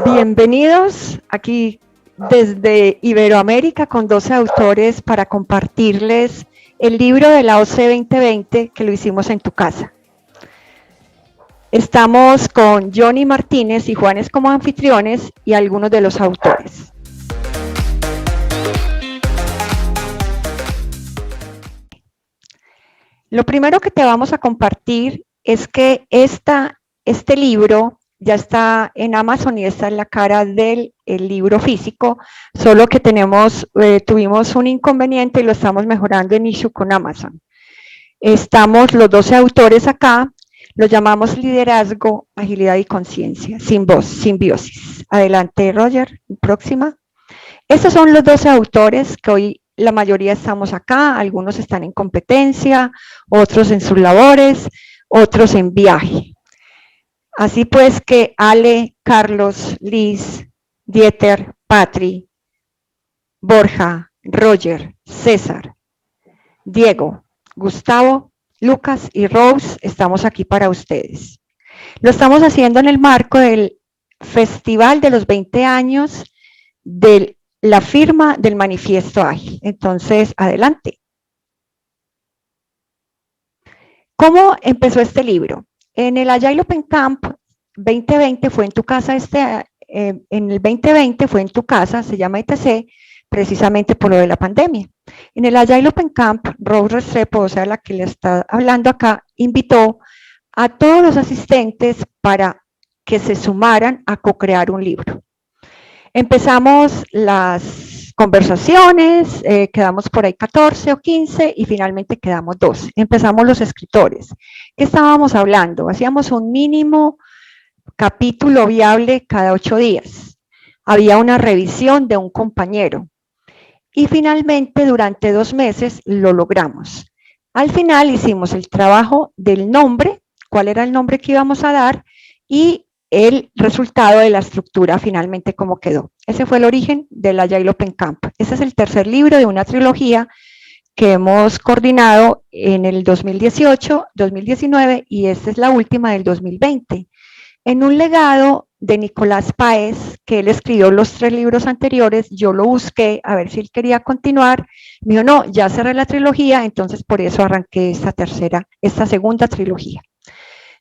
Bienvenidos aquí desde Iberoamérica con 12 autores para compartirles el libro de la OCE 2020 que lo hicimos en tu casa. Estamos con Johnny Martínez y Juanes como anfitriones y algunos de los autores. Lo primero que te vamos a compartir es que este libro ya está en Amazon y está en la cara del libro físico, solo que tuvimos un inconveniente y lo estamos mejorando en issue con Amazon. Estamos los 12 autores acá, lo llamamos liderazgo, agilidad y conciencia, simbiosis. Adelante, Roger, próxima. Estos son los 12 autores que hoy la mayoría estamos acá, algunos están en competencia, otros en sus labores, otros en viaje. Así pues que Ale, Carlos, Liz, Dieter, Patri, Borja, Roger, César, Diego, Gustavo, Lucas y Rose estamos aquí para ustedes. Lo estamos haciendo en el marco del Festival de los 20 años de la firma del Manifiesto Ágil. Entonces, adelante. ¿Cómo empezó este libro? En el Agile Open Camp 2020 fue en tu casa, en el 2020 fue en tu casa, se llama ETC, precisamente por lo de la pandemia. En el Agile Open Camp, Rose Restrepo, o sea, la que le está hablando acá, invitó a todos los asistentes para que se sumaran a co-crear un libro. Empezamos las conversaciones, quedamos por ahí 14 o 15 y finalmente quedamos 12. Empezamos los escritores. ¿Qué estábamos hablando? Hacíamos un mínimo capítulo viable cada 8 días. Había una revisión de un compañero. Y finalmente, durante 2 meses, lo logramos. Al final hicimos el trabajo del nombre, cuál era el nombre que íbamos a dar, y el resultado de la estructura finalmente cómo quedó. Ese fue el origen del Agile Open Camp. Ese es el tercer libro de una trilogía que hemos coordinado en el 2018, 2019 y esta es la última del 2020. En un legado de Nicolás Páez, que él escribió los 3 libros anteriores, yo lo busqué a ver si él quería continuar, me dijo no, ya cerré la trilogía, entonces por eso arranqué esta segunda trilogía.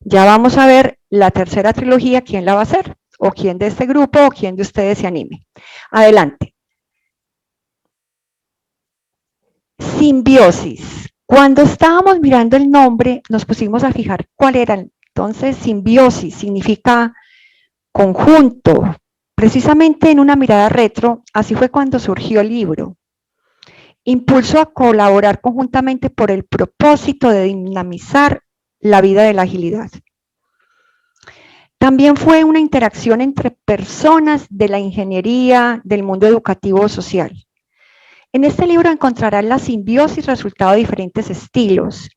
Ya vamos a ver la tercera trilogía, quién la va a hacer, o quién de este grupo, o quién de ustedes se anime. Adelante. Simbiosis. Cuando estábamos mirando el nombre, nos pusimos a fijar cuál era. Entonces, simbiosis significa conjunto. Precisamente en una mirada retro, así fue cuando surgió el libro. Impulso a colaborar conjuntamente por el propósito de dinamizar la vida de la agilidad. También fue una interacción entre personas de la ingeniería, del mundo educativo social. En este libro encontrarán la simbiosis resultado de diferentes estilos,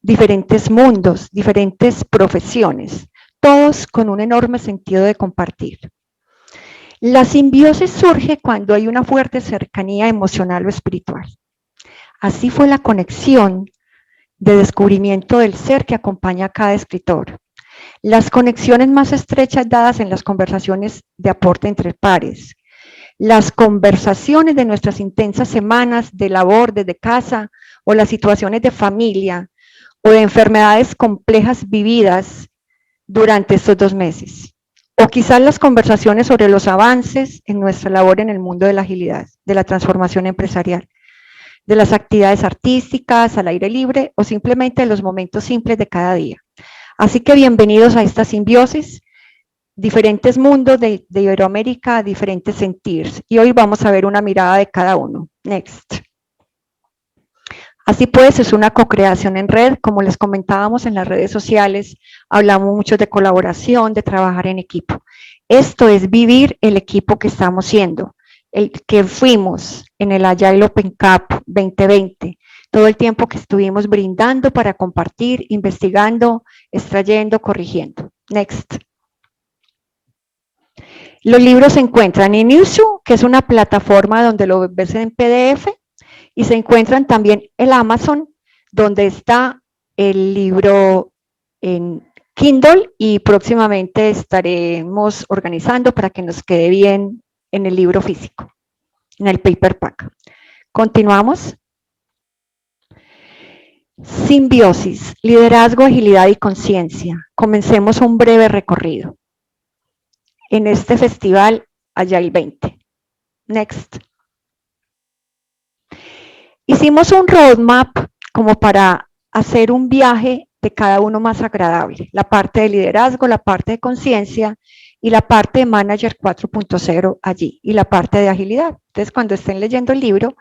diferentes mundos, diferentes profesiones, todos con un enorme sentido de compartir. La simbiosis surge cuando hay una fuerte cercanía emocional o espiritual. Así fue la conexión de descubrimiento del ser que acompaña a cada escritor. Las conexiones más estrechas dadas en las conversaciones de aporte entre pares. Las conversaciones de nuestras intensas semanas de labor desde casa o las situaciones de familia o de enfermedades complejas vividas durante estos 2 meses. O quizás las conversaciones sobre los avances en nuestra labor en el mundo de la agilidad, de la transformación empresarial, de las actividades artísticas, al aire libre o simplemente de los momentos simples de cada día. Así que bienvenidos a esta simbiosis, diferentes mundos de Iberoamérica, diferentes sentirs. Y hoy vamos a ver una mirada de cada uno. Next. Así pues, es una co-creación en red, como les comentábamos en las redes sociales, hablamos mucho de colaboración, de trabajar en equipo. Esto es vivir el equipo que estamos siendo, el que fuimos en el Agile Open Cup 2020, todo el tiempo que estuvimos brindando para compartir, investigando, extrayendo, corrigiendo. Next. Los libros se encuentran en Issuu, que es una plataforma donde lo ves en PDF, y se encuentran también en Amazon, donde está el libro en Kindle y próximamente estaremos organizando para que nos quede bien en el libro físico, en el paperback. Continuamos. Simbiosis, liderazgo, agilidad y conciencia. Comencemos un breve recorrido en este festival Agile 20. Next. Hicimos un roadmap como para hacer un viaje de cada uno más agradable. La parte de liderazgo, la parte de conciencia y la parte de Manager 4.0 allí y la parte de agilidad. Entonces, cuando estén leyendo el libro,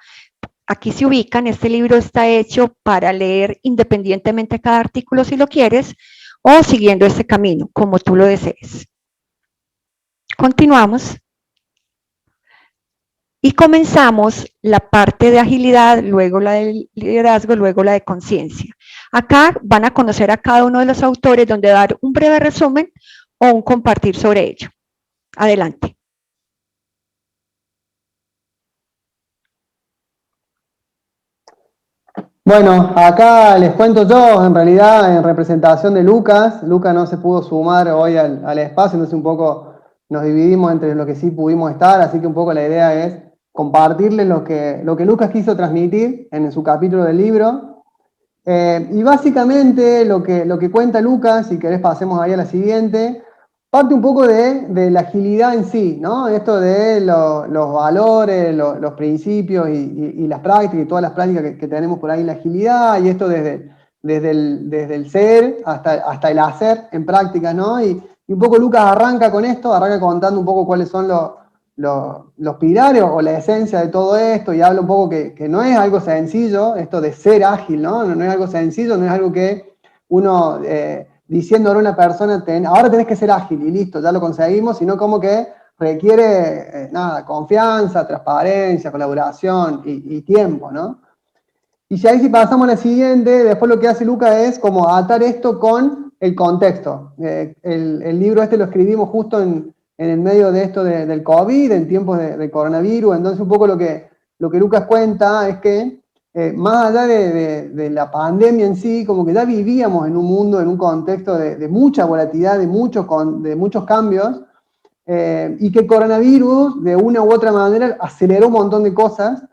aquí se ubican. Este libro está hecho para leer independientemente cada artículo si lo quieres o siguiendo este camino, como tú lo desees. Continuamos. Y comenzamos la parte de agilidad, luego la de liderazgo, luego la de conciencia. Acá van a conocer a cada uno de los autores, donde dar un breve resumen o un compartir sobre ello. Adelante. Bueno, acá les cuento yo, en realidad, en representación de Lucas. Lucas no se pudo sumar hoy al espacio, entonces un poco nos dividimos entre lo que sí pudimos estar, así que un poco la idea es compartirles lo que Lucas quiso transmitir en su capítulo del libro. Y básicamente lo que cuenta Lucas, si querés pasemos ahí a la siguiente, parte un poco de la agilidad en sí, ¿no? Esto de los valores, los principios y las prácticas y todas las prácticas que tenemos por ahí en la agilidad, y esto desde el ser hasta el hacer en práctica, ¿no? Y un poco Lucas arranca con esto, arranca contando un poco cuáles son los pilares o la esencia de todo esto, y habla un poco que no es algo sencillo, esto de ser ágil, ¿no? No es algo sencillo, no es algo que uno diciéndole a una persona, ahora tenés que ser ágil y listo, ya lo conseguimos, sino como que requiere, confianza, transparencia, colaboración y tiempo, ¿no? Y si ahí si pasamos a la siguiente, después lo que hace Lucas es como atar esto con el contexto. El libro este lo escribimos justo en el medio de esto del COVID, en tiempos de coronavirus, entonces un poco lo que Lucas cuenta es que más allá de la pandemia en sí, como que ya vivíamos en un mundo, en un contexto de mucha volatilidad, de muchos cambios, y que el coronavirus, de una u otra manera, aceleró un montón de cosas,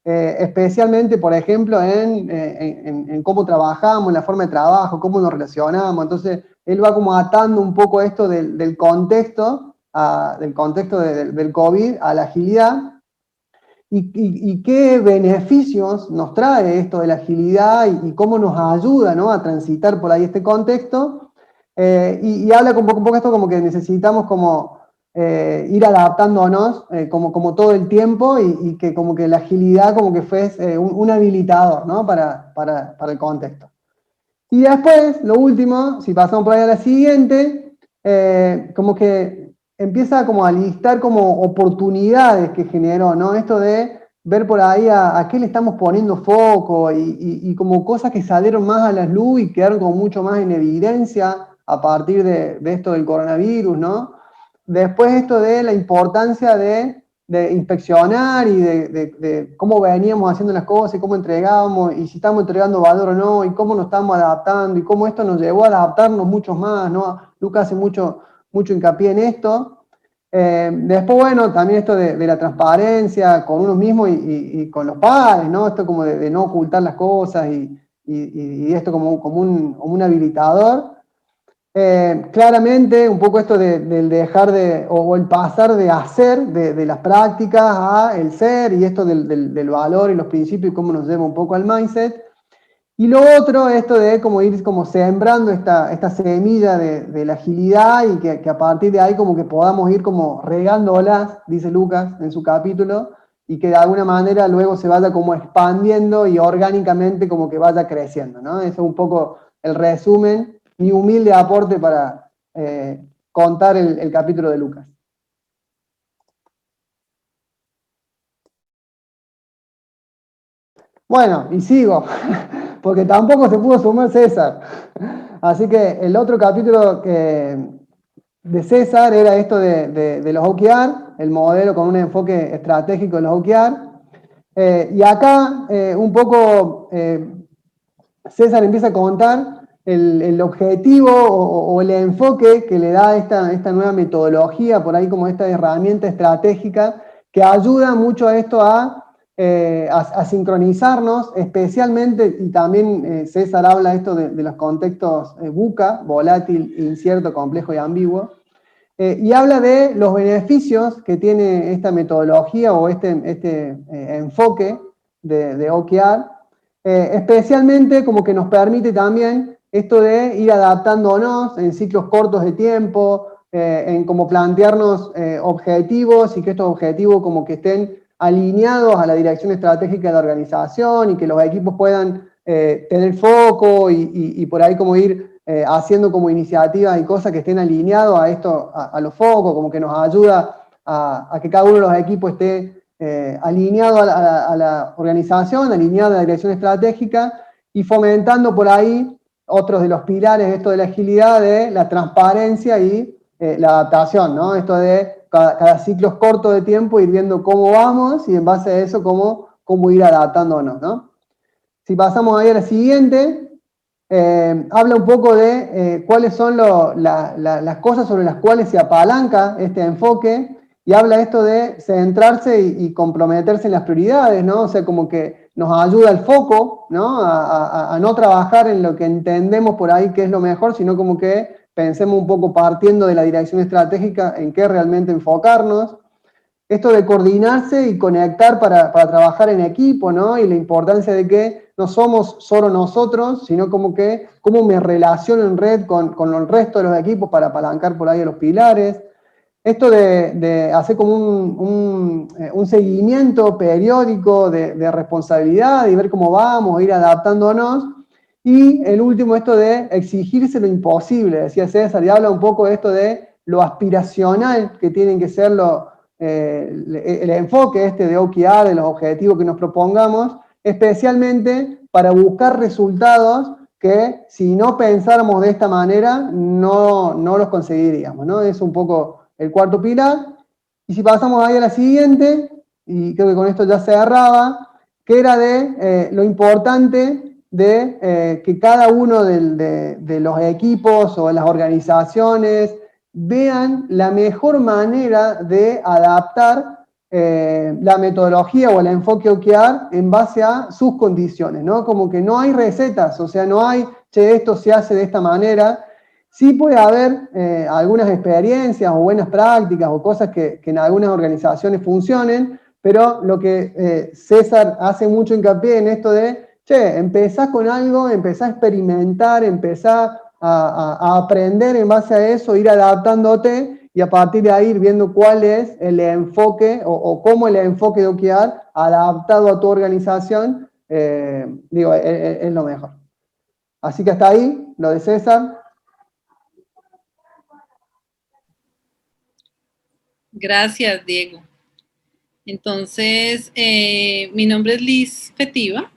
especialmente, por ejemplo, en cómo trabajamos, en la forma de trabajo, cómo nos relacionamos. Entonces, él va como atando un poco esto del contexto, del COVID a la agilidad, y qué beneficios nos trae esto de la agilidad y cómo nos ayuda, ¿no?, a transitar por ahí este contexto. Y habla un poco esto como que necesitamos como ir adaptándonos como todo el tiempo y que como que la agilidad como que fue un habilitador, ¿no?, para el contexto. Y después, lo último, si pasamos por ahí a la siguiente, como que empieza como a listar como oportunidades que generó, ¿no? Esto de ver por ahí a qué le estamos poniendo foco y como cosas que salieron más a la luz y quedaron como mucho más en evidencia a partir de esto del coronavirus, ¿no? Después esto de la importancia de inspeccionar y de cómo veníamos haciendo las cosas y cómo entregábamos y si estamos entregando valor o no y cómo nos estamos adaptando y cómo esto nos llevó a adaptarnos mucho más, ¿no? Lucas hace mucho hincapié en esto. Después, bueno, también esto de la transparencia con uno mismo y con los padres, ¿no? Esto como de no ocultar las cosas y esto como un habilitador. Claramente, un poco esto del dejar o el pasar de hacer, de las prácticas a el ser, y esto del valor y los principios y cómo nos lleva un poco al mindset. Y lo otro, esto de como ir como sembrando esta semilla de la agilidad y que a partir de ahí como que podamos ir como regándolas, dice Lucas en su capítulo, y que de alguna manera luego se vaya como expandiendo y orgánicamente como que vaya creciendo, ¿no? Eso es un poco el resumen, mi humilde aporte para contar el capítulo de Lucas. Bueno, y sigo, porque tampoco se pudo sumar César. Así que el otro capítulo de César era esto de los OKR, el modelo con un enfoque estratégico en los OKR. Y acá un poco César empieza a contar el objetivo o el enfoque que le da esta nueva metodología, por ahí como esta herramienta estratégica, que ayuda mucho a esto a sincronizarnos, especialmente, y también César habla esto de los contextos VUCA, volátil, incierto, complejo y ambiguo, y habla de los beneficios que tiene esta metodología o este enfoque de OKR, especialmente como que nos permite también esto de ir adaptándonos en ciclos cortos de tiempo, en como plantearnos objetivos y que estos objetivos como que estén alineados a la dirección estratégica de la organización y que los equipos puedan tener foco y por ahí como ir haciendo como iniciativas y cosas que estén alineados a esto, a los focos, como que nos ayuda a que cada uno de los equipos esté alineado a la organización, alineado a la dirección estratégica y fomentando por ahí otros de los pilares de esto de la agilidad, de la transparencia y la adaptación, ¿no? Esto de cada ciclo corto de tiempo ir viendo cómo vamos y en base a eso cómo ir adaptándonos, ¿no? Si pasamos ahí a la siguiente, habla un poco de cuáles son las cosas sobre las cuales se apalanca este enfoque y habla esto de centrarse y comprometerse en las prioridades, ¿no? O sea, como que nos ayuda el foco, ¿no? A no trabajar en lo que entendemos por ahí que es lo mejor, sino como que pensemos un poco partiendo de la dirección estratégica en qué realmente enfocarnos. Esto de coordinarse y conectar para trabajar en equipo, ¿no? Y la importancia de que no somos solo nosotros, sino como que cómo me relaciono en red con el resto de los equipos para apalancar por ahí a los pilares. Esto de hacer como un seguimiento periódico de responsabilidad y ver cómo vamos, ir adaptándonos. Y el último, esto de exigirse lo imposible, decía César, y habla un poco de esto de lo aspiracional que tienen que ser el enfoque este de OKR, de los objetivos que nos propongamos, especialmente para buscar resultados que si no pensáramos de esta manera no los conseguiríamos, ¿no? Es un poco el cuarto pilar. Y si pasamos ahí a la siguiente, y creo que con esto ya se cerraba, que era de lo importante de que cada uno de los equipos o de las organizaciones vean la mejor manera de adaptar la metodología o el enfoque OKR en base a sus condiciones, ¿no? Como que no hay recetas, o sea, no hay, che, esto se hace de esta manera. Sí puede haber algunas experiencias o buenas prácticas o cosas que en algunas organizaciones funcionen, pero lo que César hace mucho hincapié en esto de, che, empezás con algo, empezás a experimentar, empezás a aprender en base a eso, ir adaptándote y a partir de ahí ir viendo cuál es el enfoque o cómo el enfoque de OKR adaptado a tu organización, es lo mejor. Así que hasta ahí, lo de César. Gracias, Diego. Entonces, mi nombre es Liz Fetiva.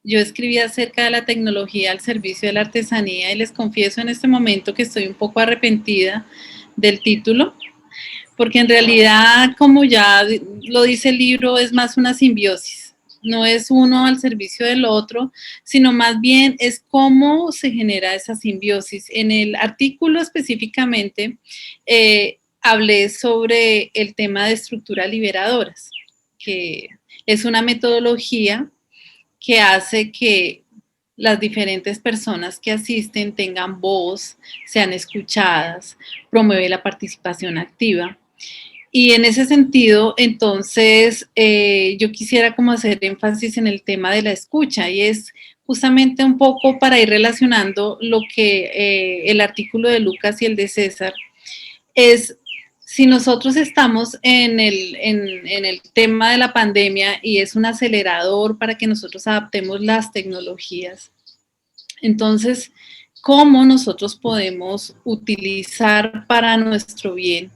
Yo escribí acerca de la tecnología al servicio de la artesanía y les confieso en este momento que estoy un poco arrepentida del título, porque en realidad, como ya lo dice el libro, es más una simbiosis. No es uno al servicio del otro, sino más bien es cómo se genera esa simbiosis. En el artículo específicamente hablé sobre el tema de estructuras liberadoras, que es una metodología que hace que las diferentes personas que asisten tengan voz, sean escuchadas, promueve la participación activa. Y en ese sentido, entonces, yo quisiera como hacer énfasis en el tema de la escucha y es justamente un poco para ir relacionando lo que el artículo de Lucas y el de César es si nosotros estamos en el tema de la pandemia y es un acelerador para que nosotros adaptemos las tecnologías, entonces, ¿cómo nosotros podemos utilizar para nuestro bien,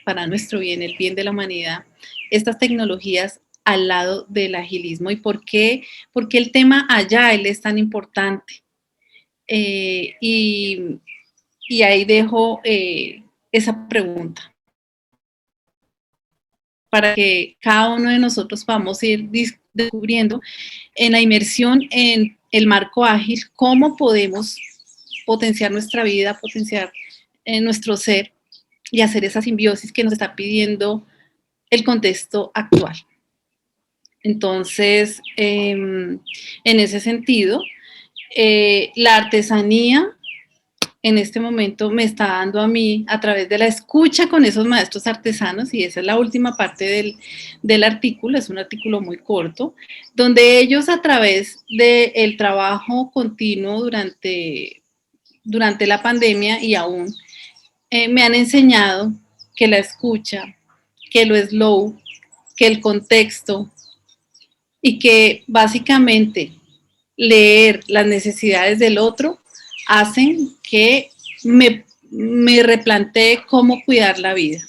el bien de la humanidad, estas tecnologías al lado del agilismo? ¿Y por qué el tema Agile es tan importante? Y ahí dejo esa pregunta para que cada uno de nosotros podamos ir descubriendo en la inmersión en el marco ágil cómo podemos potenciar nuestra vida, potenciar nuestro ser y hacer esa simbiosis que nos está pidiendo el contexto actual. Entonces, en ese sentido, la artesanía en este momento me está dando a mí, a través de la escucha con esos maestros artesanos, y esa es la última parte del artículo, es un artículo muy corto, donde ellos a través del trabajo continuo durante la pandemia y aún, me han enseñado que la escucha, que lo slow, que el contexto, y que básicamente leer las necesidades del otro hacen que me replantee cómo cuidar la vida.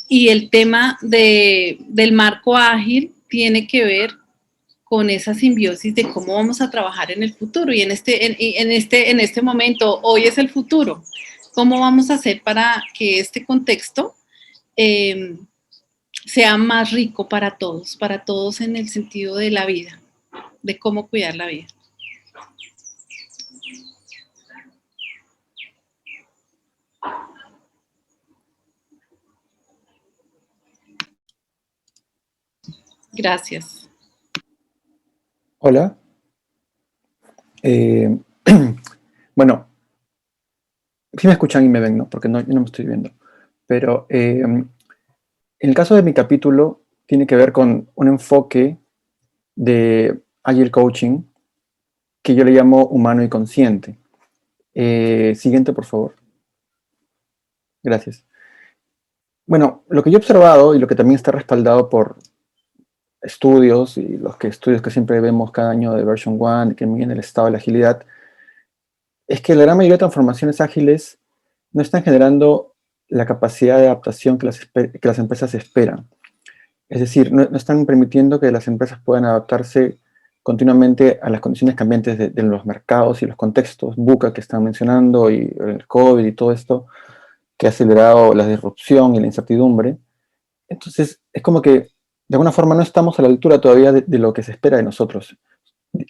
Y el tema del marco ágil tiene que ver con esa simbiosis de cómo vamos a trabajar en el futuro. Y en este momento, hoy es el futuro. ¿Cómo vamos a hacer para que este contexto sea más rico para todos en el sentido de la vida, de cómo cuidar la vida? Gracias. Hola. Bueno, sí me escuchan y me ven, ¿no? Porque yo no me estoy viendo. Pero en el caso de mi capítulo, tiene que ver con un enfoque de Agile Coaching que yo le llamo humano y consciente. Siguiente, por favor. Gracias. Bueno, lo que yo he observado y lo que también está respaldado por estudios y estudios que siempre vemos cada año de version 1, que miden el estado de la agilidad, es que la gran mayoría de transformaciones ágiles no están generando la capacidad de adaptación que las empresas esperan. Es decir, no están permitiendo que las empresas puedan adaptarse continuamente a las condiciones cambiantes de los mercados y los contextos, VUCA que están mencionando, y el COVID y todo esto, que ha acelerado la disrupción y la incertidumbre. Entonces, es como que, de alguna forma, no estamos a la altura todavía de lo que se espera de nosotros.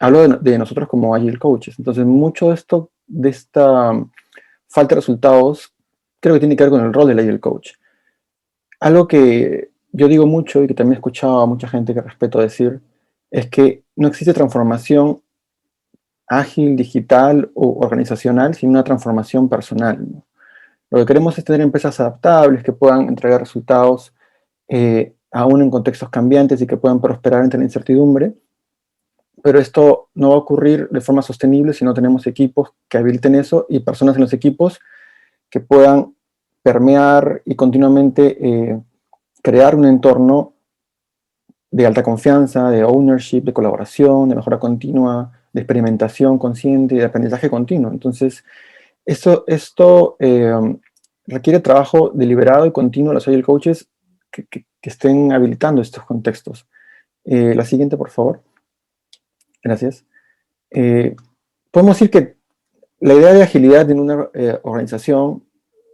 Hablo de nosotros como Agile Coaches. Entonces, mucho de esta falta de resultados, creo que tiene que ver con el rol del Agile Coach. Algo que yo digo mucho y que también he escuchado a mucha gente que respeto decir, es que no existe transformación ágil, digital o organizacional sin una transformación personal, ¿no? Lo que queremos es tener empresas adaptables que puedan entregar resultados aún en contextos cambiantes y que puedan prosperar ante la incertidumbre, pero esto no va a ocurrir de forma sostenible si no tenemos equipos que habiliten eso y personas en los equipos que puedan permear y continuamente crear un entorno de alta confianza, de ownership, de colaboración, de mejora continua, de experimentación consciente y de aprendizaje continuo. Entonces, esto requiere trabajo deliberado y continuo de los Agile Coaches que estén habilitando estos contextos. La siguiente, por favor. Gracias. Podemos decir que la idea de agilidad en una organización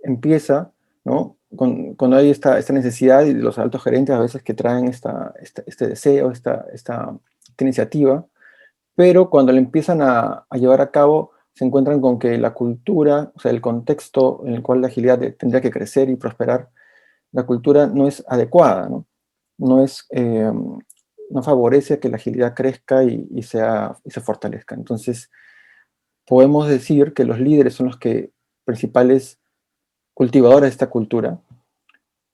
empieza, ¿no?, cuando hay esta necesidad y de los altos gerentes a veces que traen este deseo, esta iniciativa, pero cuando la empiezan a llevar a cabo se encuentran con que la cultura, o sea, el contexto en el cual la agilidad tendría que crecer y prosperar, la cultura no es adecuada, ¿no? No favorece a que la agilidad crezca y se fortalezca. Entonces, podemos decir que los líderes son los principales cultivadores de esta cultura.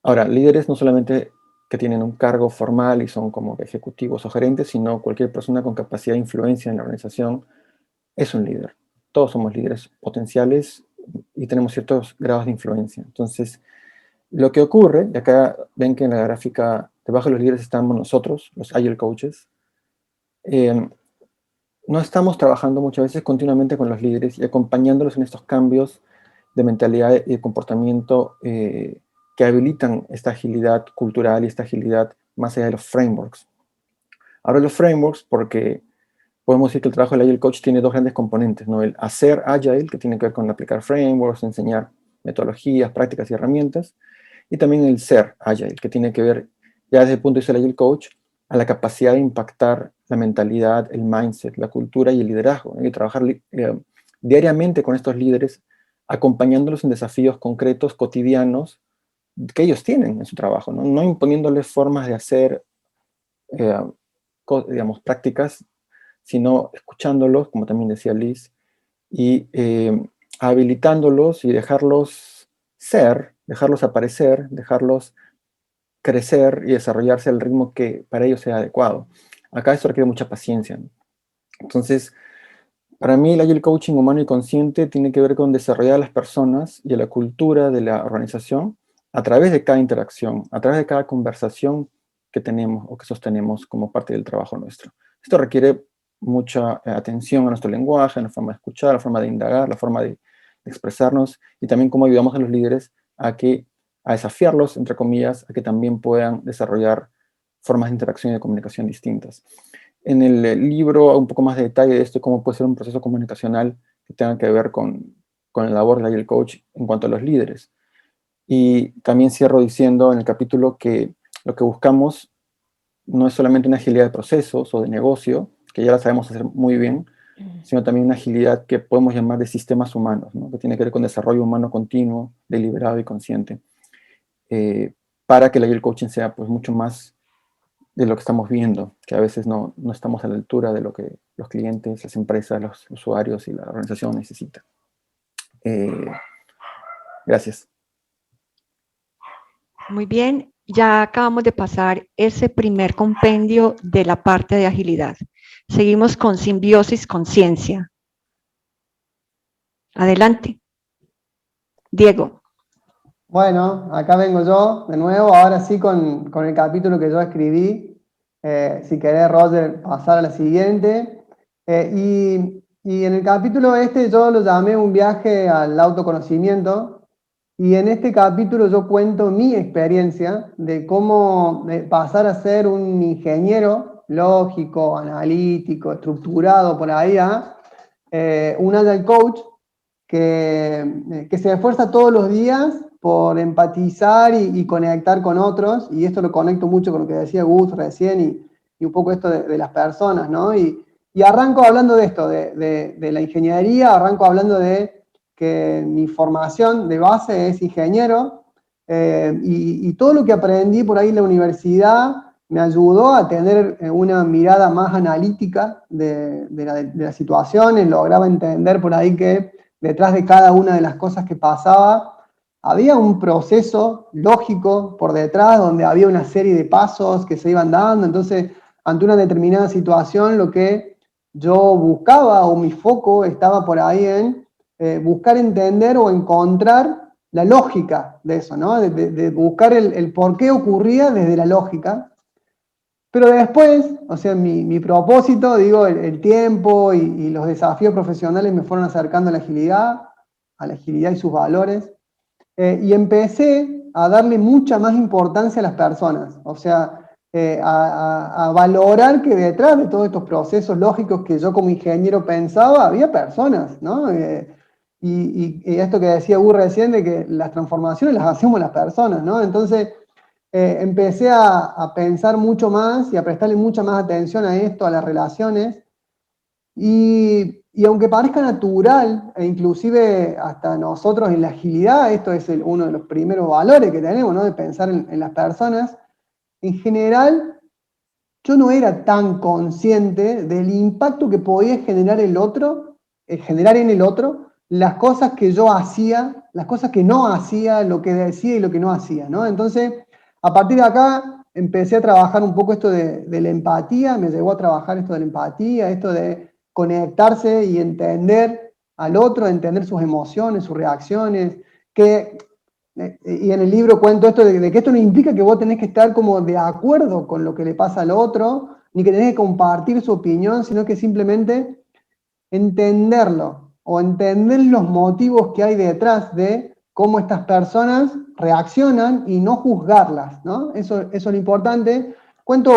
Ahora, líderes no solamente que tienen un cargo formal y son como ejecutivos o gerentes, sino cualquier persona con capacidad de influencia en la organización es un líder. Todos somos líderes potenciales y tenemos ciertos grados de influencia. Entonces, lo que ocurre, y acá ven que en la gráfica debajo de los líderes estamos nosotros, los Agile Coaches, no estamos trabajando muchas veces continuamente con los líderes y acompañándolos en estos cambios de mentalidad y de comportamiento que habilitan esta agilidad cultural y esta agilidad más allá de los frameworks. Hablo de los frameworks porque podemos decir que el trabajo del Agile Coach tiene dos grandes componentes, ¿no? El hacer Agile, que tiene que ver con aplicar frameworks, enseñar metodologías, prácticas y herramientas, y también el ser Agile, que tiene que ver, ya desde el punto de vista del Agile Coach, a la capacidad de impactar la mentalidad, el mindset, la cultura y el liderazgo. Hay que trabajar diariamente con estos líderes acompañándolos en desafíos concretos, cotidianos, que ellos tienen en su trabajo, ¿no? No imponiéndoles formas de hacer, digamos, prácticas, sino escuchándolos, como también decía Liz, y habilitándolos y dejarlos ser, dejarlos aparecer, dejarlos crecer y desarrollarse al ritmo que para ellos sea adecuado. Acá esto requiere mucha paciencia, ¿no? Entonces, para mí el Agile Coaching humano y consciente tiene que ver con desarrollar a las personas y a la cultura de la organización a través de cada interacción, a través de cada conversación que tenemos o que sostenemos como parte del trabajo nuestro. Esto requiere mucha atención a nuestro lenguaje, a la forma de escuchar, a la forma de indagar, la forma de expresarnos y también cómo ayudamos a los líderes a desafiarlos, entre comillas, a que también puedan desarrollar formas de interacción y de comunicación distintas. En el libro un poco más de detalle de esto, cómo puede ser un proceso comunicacional que tenga que ver con la labor del Agile Coach en cuanto a los líderes. Y también cierro diciendo en el capítulo que lo que buscamos no es solamente una agilidad de procesos o de negocio, que ya la sabemos hacer muy bien, sino también una agilidad que podemos llamar de sistemas humanos, ¿no? Que tiene que ver con desarrollo humano continuo, deliberado y consciente, para que el Agile Coaching sea pues, mucho más de lo que estamos viendo, que a veces no estamos a la altura de lo que los clientes, las empresas, los usuarios y la organización necesitan. Gracias. Muy bien, ya acabamos de pasar ese primer compendio de la parte de agilidad. Seguimos con simbiosis conciencia. Adelante. Diego. Bueno, acá vengo yo de nuevo, ahora sí con el capítulo que yo escribí. Si querés, Roger, pasar a la siguiente. Y en el capítulo este yo lo llamé un viaje al autoconocimiento. Y en este capítulo yo cuento mi experiencia de cómo pasar a ser un ingeniero lógico, analítico, estructurado por ahí a un Agile Coach que se esfuerza todos los días por empatizar y conectar con otros, y esto lo conecto mucho con lo que decía Gus recién, y un poco esto de las personas, ¿no? Y arranco hablando de esto, de la ingeniería, arranco hablando de que mi formación de base es ingeniero, y todo lo que aprendí por ahí en la universidad me ayudó a tener una mirada más analítica de las situaciones, lograba entender por ahí que detrás de cada una de las cosas que pasaba había un proceso lógico por detrás, donde había una serie de pasos que se iban dando. Entonces, ante una determinada situación, lo que yo buscaba o mi foco estaba por ahí en buscar entender o encontrar la lógica de eso, ¿no? De buscar el por qué ocurría desde la lógica. Pero después, o sea, mi propósito, digo, el tiempo y los desafíos profesionales me fueron acercando a la agilidad y sus valores. Y empecé a darle mucha más importancia a las personas, o sea, a valorar que detrás de todos estos procesos lógicos que yo como ingeniero pensaba, había personas, ¿no? Y esto que decía Gur recién, de que las transformaciones las hacemos las personas, ¿no? Entonces, empecé a pensar mucho más y a prestarle mucha más atención a esto, a las relaciones, y aunque parezca natural, e inclusive hasta nosotros en la agilidad, esto es uno de los primeros valores que tenemos, ¿no? De pensar en las personas, en general yo no era tan consciente del impacto que podía generar el otro, generar en el otro, las cosas que yo hacía, las cosas que no hacía, lo que decía y lo que no hacía, ¿no? Entonces, a partir de acá empecé a trabajar un poco esto de la empatía, me llevó a trabajar esto de la empatía, esto de conectarse y entender al otro, entender sus emociones, sus reacciones, y en el libro cuento esto de que esto no implica que vos tenés que estar como de acuerdo con lo que le pasa al otro, ni que tenés que compartir su opinión, sino que simplemente entenderlo, o entender los motivos que hay detrás de cómo estas personas reaccionan y no juzgarlas, ¿no? Eso es lo importante. Cuento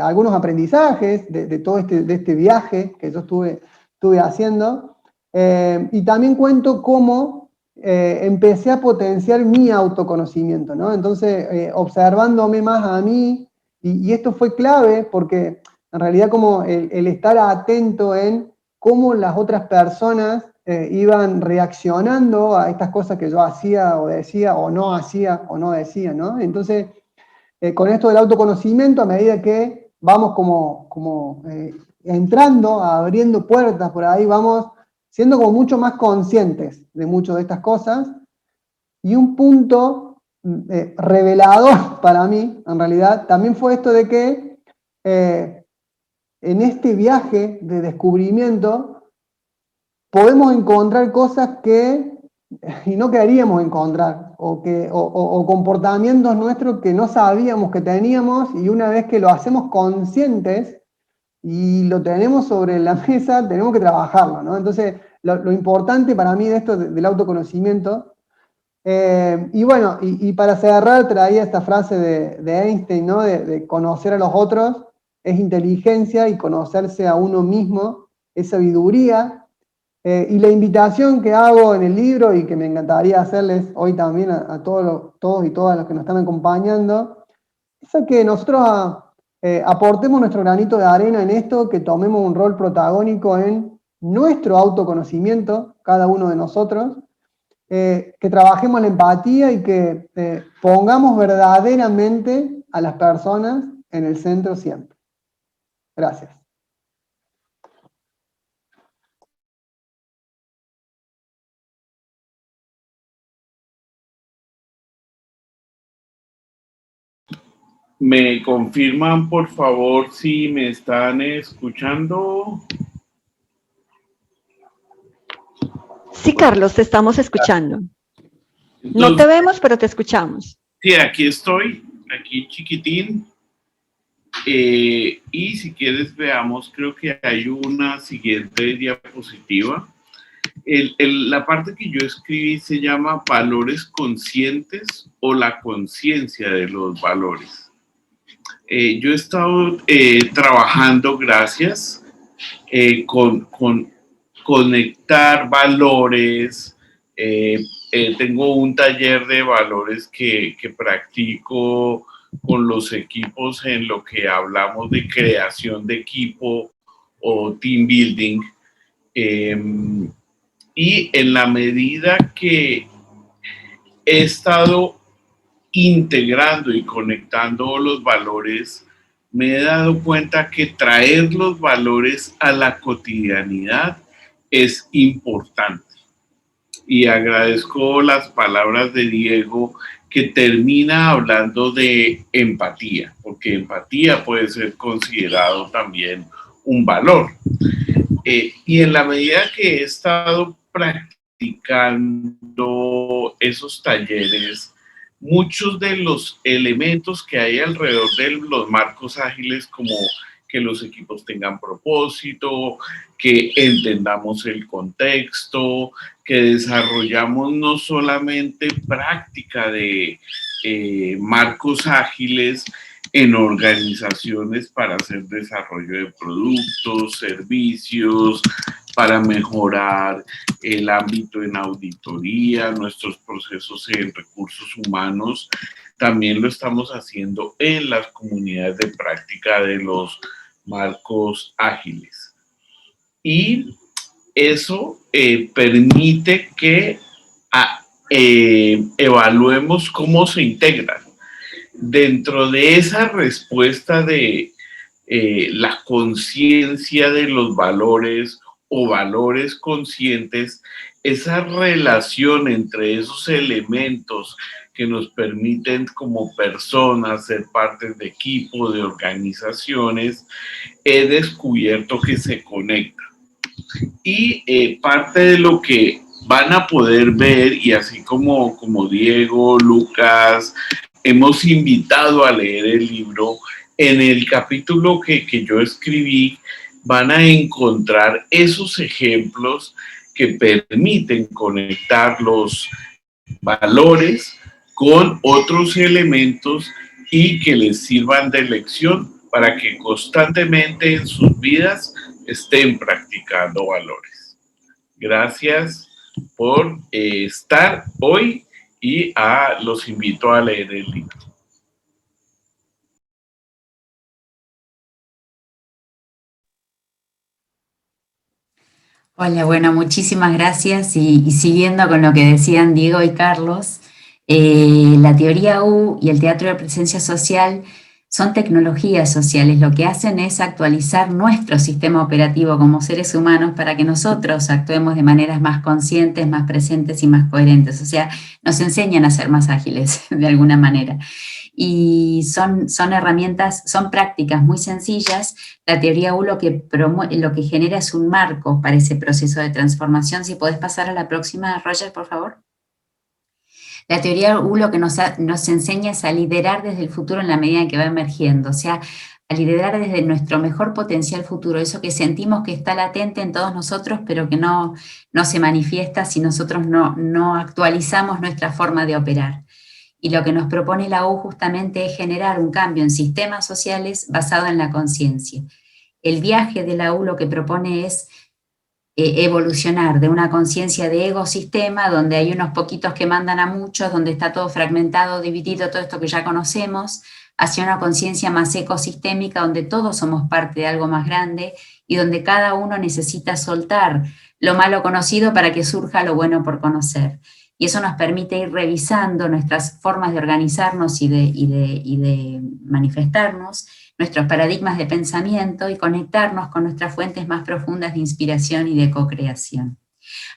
algunos aprendizajes de todo este viaje que yo estuve haciendo, y también cuento cómo empecé a potenciar mi autoconocimiento, ¿no? Entonces, observándome más a mí, y esto fue clave porque en realidad como el estar atento en cómo las otras personas iban reaccionando a estas cosas que yo hacía o decía, o no hacía o no decía, ¿no? Entonces, con esto del autoconocimiento, a medida que vamos como entrando, abriendo puertas por ahí, vamos siendo como mucho más conscientes de muchas de estas cosas. Y un punto revelador para mí, en realidad, también fue esto de que en este viaje de descubrimiento podemos encontrar cosas que y no queríamos encontrar, o comportamientos nuestros que no sabíamos que teníamos, y una vez que lo hacemos conscientes y lo tenemos sobre la mesa, tenemos que trabajarlo, ¿no? Entonces, lo importante para mí de esto del autoconocimiento, y bueno, y para cerrar traía esta frase de Einstein, ¿no? De conocer a los otros es inteligencia, y conocerse a uno mismo es sabiduría. Y la invitación que hago en el libro, y que me encantaría hacerles hoy también a todos y todas los que nos están acompañando, es a que nosotros aportemos nuestro granito de arena en esto, que tomemos un rol protagónico en nuestro autoconocimiento, cada uno de nosotros, que trabajemos la empatía y que pongamos verdaderamente a las personas en el centro siempre. Gracias. ¿Me confirman, por favor, si me están escuchando? Sí, Carlos, te estamos escuchando. Entonces, No te vemos, pero te escuchamos. Sí, aquí estoy, aquí chiquitín. Y si quieres veamos, creo que hay una siguiente diapositiva. La parte que yo escribí se llama Valores Conscientes o la conciencia de los valores. Yo he estado trabajando, gracias, con conectar valores. Tengo un taller de valores que practico con los equipos en lo que hablamos de creación de equipo o team building. Y en la medida que he estado integrando y conectando los valores, me he dado cuenta que traer los valores a la cotidianidad es importante. Y agradezco las palabras de Diego, que termina hablando de empatía, porque empatía puede ser considerado también un valor. Y en la medida que he estado practicando esos talleres, muchos de los elementos que hay alrededor de los marcos ágiles, como que los equipos tengan propósito, que entendamos el contexto, que desarrollamos no solamente práctica de marcos ágiles en organizaciones para hacer desarrollo de productos, servicios, para mejorar el ámbito en auditoría, nuestros procesos en recursos humanos, también lo estamos haciendo en las comunidades de práctica de los marcos ágiles. Y eso permite que evaluemos cómo se integran. Dentro de esa respuesta de la conciencia de los valores o valores conscientes, esa relación entre esos elementos que nos permiten como personas ser parte de equipo, de organizaciones, he descubierto que se conectan. Y parte de lo que van a poder ver, y así como Diego, Lucas, hemos invitado a leer el libro, en el capítulo que yo escribí van a encontrar esos ejemplos que permiten conectar los valores con otros elementos y que les sirvan de lección para que constantemente en sus vidas estén practicando valores. Gracias por estar hoy y los invito a leer el libro. Hola, bueno, muchísimas gracias. Y siguiendo con lo que decían Diego y Carlos, la teoría U y el teatro de presencia social son tecnologías sociales. Lo que hacen es actualizar nuestro sistema operativo como seres humanos para que nosotros actuemos de maneras más conscientes, más presentes y más coherentes. O sea, nos enseñan a ser más ágiles de alguna manera. Y son herramientas, son prácticas muy sencillas. La teoría U lo que genera es un marco para ese proceso de transformación. Si podés pasar a la próxima, Roger, por favor. La teoría U lo que nos enseña es a liderar desde el futuro en la medida en que va emergiendo, o sea, a liderar desde nuestro mejor potencial futuro, eso que sentimos que está latente en todos nosotros, pero que no se manifiesta si nosotros no actualizamos nuestra forma de operar. Y lo que nos propone la U justamente es generar un cambio en sistemas sociales basado en la conciencia. El viaje de la U lo que propone es evolucionar de una conciencia de ecosistema, donde hay unos poquitos que mandan a muchos, donde está todo fragmentado, dividido, todo esto que ya conocemos, hacia una conciencia más ecosistémica, donde todos somos parte de algo más grande y donde cada uno necesita soltar lo malo conocido para que surja lo bueno por conocer. Y eso nos permite ir revisando nuestras formas de organizarnos y de manifestarnos, nuestros paradigmas de pensamiento y conectarnos con nuestras fuentes más profundas de inspiración y de co-creación.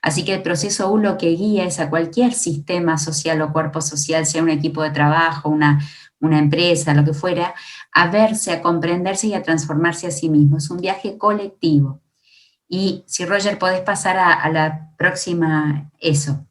Así que el proceso U lo que guía es a cualquier sistema social o cuerpo social, sea un equipo de trabajo, una empresa, lo que fuera, a verse, a comprenderse y a transformarse a sí mismo. Es un viaje colectivo. Y si Roger podés pasar a la próxima, eso.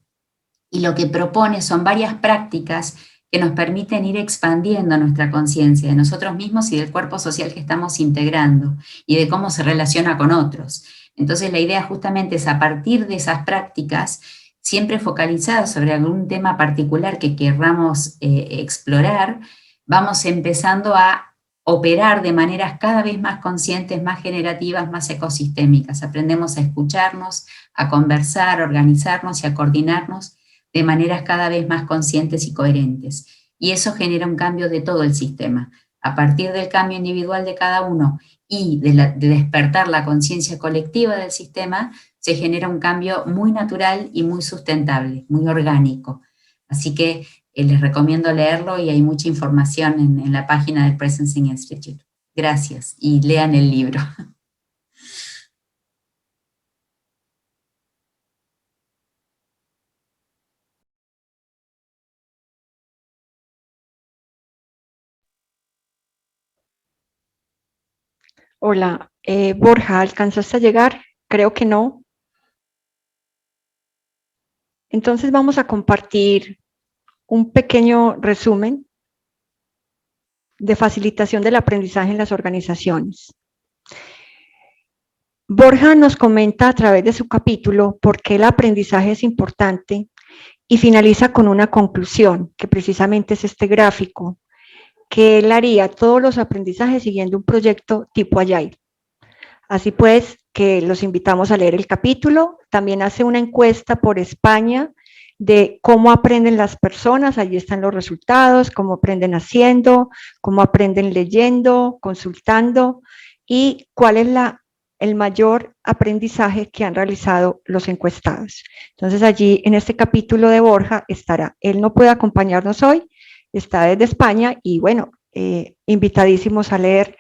Y lo que propone son varias prácticas que nos permiten ir expandiendo nuestra conciencia de nosotros mismos y del cuerpo social que estamos integrando y de cómo se relaciona con otros. Entonces la idea justamente es a partir de esas prácticas, siempre focalizadas sobre algún tema particular que querramos explorar, vamos empezando a operar de maneras cada vez más conscientes, más generativas, más ecosistémicas. Aprendemos a escucharnos, a conversar, a organizarnos y a coordinarnos de maneras cada vez más conscientes y coherentes. Y eso genera un cambio de todo el sistema. A partir del cambio individual de cada uno y de despertar la conciencia colectiva del sistema, se genera un cambio muy natural y muy sustentable, muy orgánico. Así que les recomiendo leerlo y hay mucha información en la página del Presencing Institute. Gracias y lean el libro. Hola, Borja, ¿alcanzaste a llegar? Creo que no. Entonces vamos a compartir un pequeño resumen de facilitación del aprendizaje en las organizaciones. Borja nos comenta a través de su capítulo por qué el aprendizaje es importante y finaliza con una conclusión, que precisamente es este gráfico, que él haría todos los aprendizajes siguiendo un proyecto tipo Agile. Así pues, que los invitamos a leer el capítulo. También hace una encuesta por España de cómo aprenden las personas, allí están los resultados, cómo aprenden haciendo, cómo aprenden leyendo, consultando y cuál es el mayor aprendizaje que han realizado los encuestados. Entonces allí en este capítulo de Borja estará. Él no puede acompañarnos hoy, está desde España y bueno, invitadísimos a leer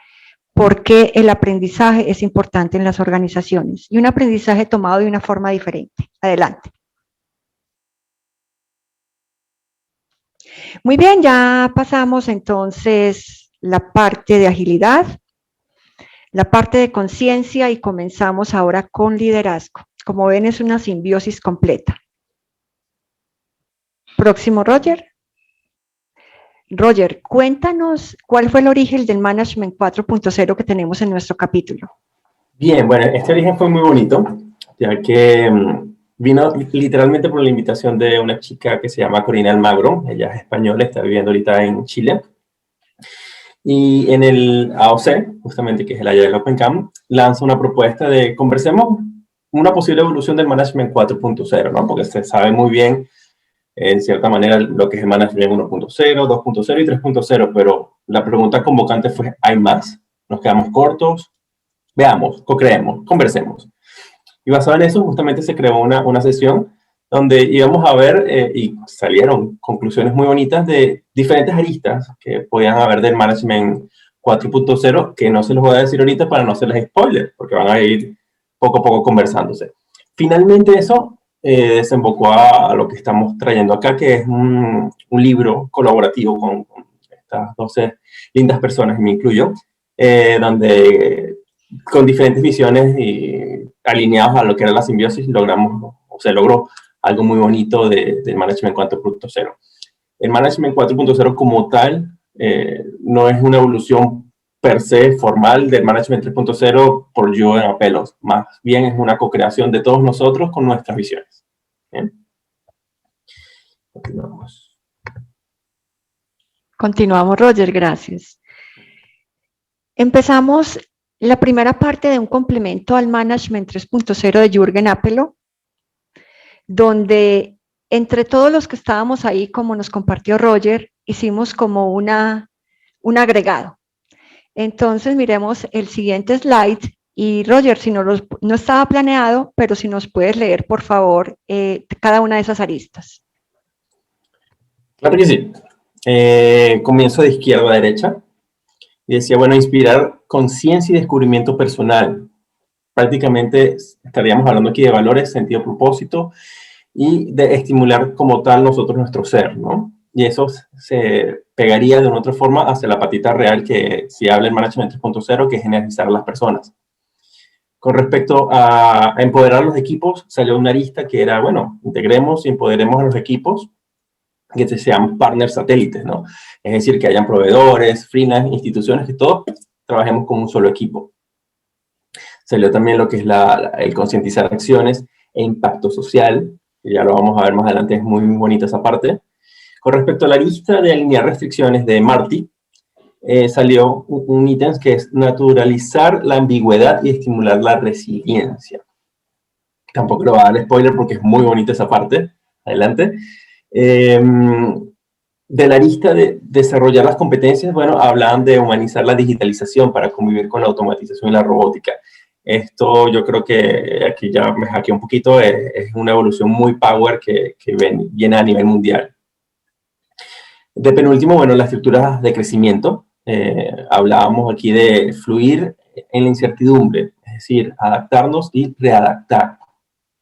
por qué el aprendizaje es importante en las organizaciones y un aprendizaje tomado de una forma diferente. Adelante. Muy bien, ya pasamos entonces la parte de agilidad, la parte de conciencia y comenzamos ahora con liderazgo. Como ven, es una simbiosis completa. Próximo, Roger. Roger, cuéntanos cuál fue el origen del Management 4.0 que tenemos en nuestro capítulo. Bien, bueno, este origen fue muy bonito, ya que vino literalmente por la invitación de una chica que se llama Corina Almagro. Ella es española, está viviendo ahorita en Chile. Y en el AOC, justamente, que es el Agile Open Camp, lanza una propuesta de conversemos una posible evolución del Management 4.0, ¿no? Porque se sabe muy bien, en cierta manera, lo que es el Management 1.0, 2.0 y 3.0, pero la pregunta convocante fue, ¿hay más? ¿Nos quedamos cortos? Veamos, co-creemos, conversemos. Y basado en eso, justamente se creó una sesión donde íbamos a ver y salieron conclusiones muy bonitas de diferentes aristas que podían haber del Management 4.0, que no se los voy a decir ahorita para no hacerles spoilers, porque van a ir poco a poco conversándose. Finalmente eso desembocó a lo que estamos trayendo acá, que es un libro colaborativo con estas 12 lindas personas, y me incluyo, donde con diferentes visiones y alineados a lo que era la simbiosis, logramos, o se logró algo muy bonito del Management 4.0. El Management 4.0 como tal no es una evolución per se formal del Management 3.0 por yo en apelos, más bien es una co-creación de todos nosotros con nuestras visiones. ¿Bien? Continuamos. Continuamos, Roger, gracias. Empezamos la primera parte de un complemento al Management 3.0 de Jürgen Apelo, donde entre todos los que estábamos ahí, como nos compartió Roger, hicimos como un agregado. Entonces, miremos el siguiente slide. Y Roger, si no estaba planeado, pero si nos puedes leer, por favor, cada una de esas aristas. Claro que sí. Comienzo de izquierda a derecha. Y decía, bueno, inspirar conciencia y descubrimiento personal. Prácticamente estaríamos hablando aquí de valores, sentido, propósito, y de estimular como tal nosotros nuestro ser, ¿no? Y eso se pegaría de una otra forma hacia la patita real que si habla el Management 3.0, que es generalizar a las personas. Con respecto a empoderar los equipos, salió una arista que era, bueno, integremos y empoderemos a los equipos que sean partners satélites, ¿no? Es decir, que hayan proveedores, freelance, instituciones, que todos trabajemos como un solo equipo. Salió también lo que es el concientizar acciones e impacto social, que ya lo vamos a ver más adelante, es muy, muy bonita esa parte. Con respecto a la lista de alinear restricciones de Marty, salió un ítem que es naturalizar la ambigüedad y estimular la resiliencia. Tampoco lo voy a dar spoiler porque es muy bonita esa parte. Adelante. De la lista de desarrollar las competencias, bueno, hablaban de humanizar la digitalización para convivir con la automatización y la robótica. Esto yo creo que aquí ya me hackeé un poquito, es una evolución muy power que viene a nivel mundial. De penúltimo, bueno, las estructuras de crecimiento. Hablábamos aquí de fluir en la incertidumbre, es decir, adaptarnos y readaptar.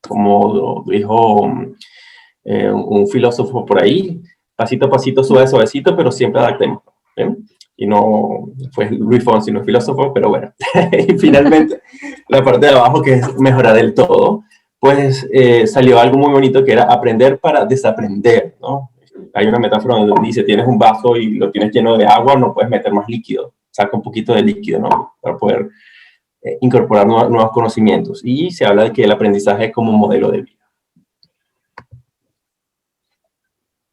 Como dijo un filósofo por ahí, pasito a pasito, suave, suavecito, pero siempre adaptemos. ¿Bien? Y no fue Luis Fonsi, no es filósofo, pero bueno. Y finalmente, la parte de abajo, que es mejorar del todo, pues salió algo muy bonito que era aprender para desaprender, ¿no? Hay una metáfora donde dice, tienes un vaso y lo tienes lleno de agua, no puedes meter más líquido, saca un poquito de líquido, ¿no? Para poder incorporar nuevos conocimientos. Y se habla de que el aprendizaje es como un modelo de vida.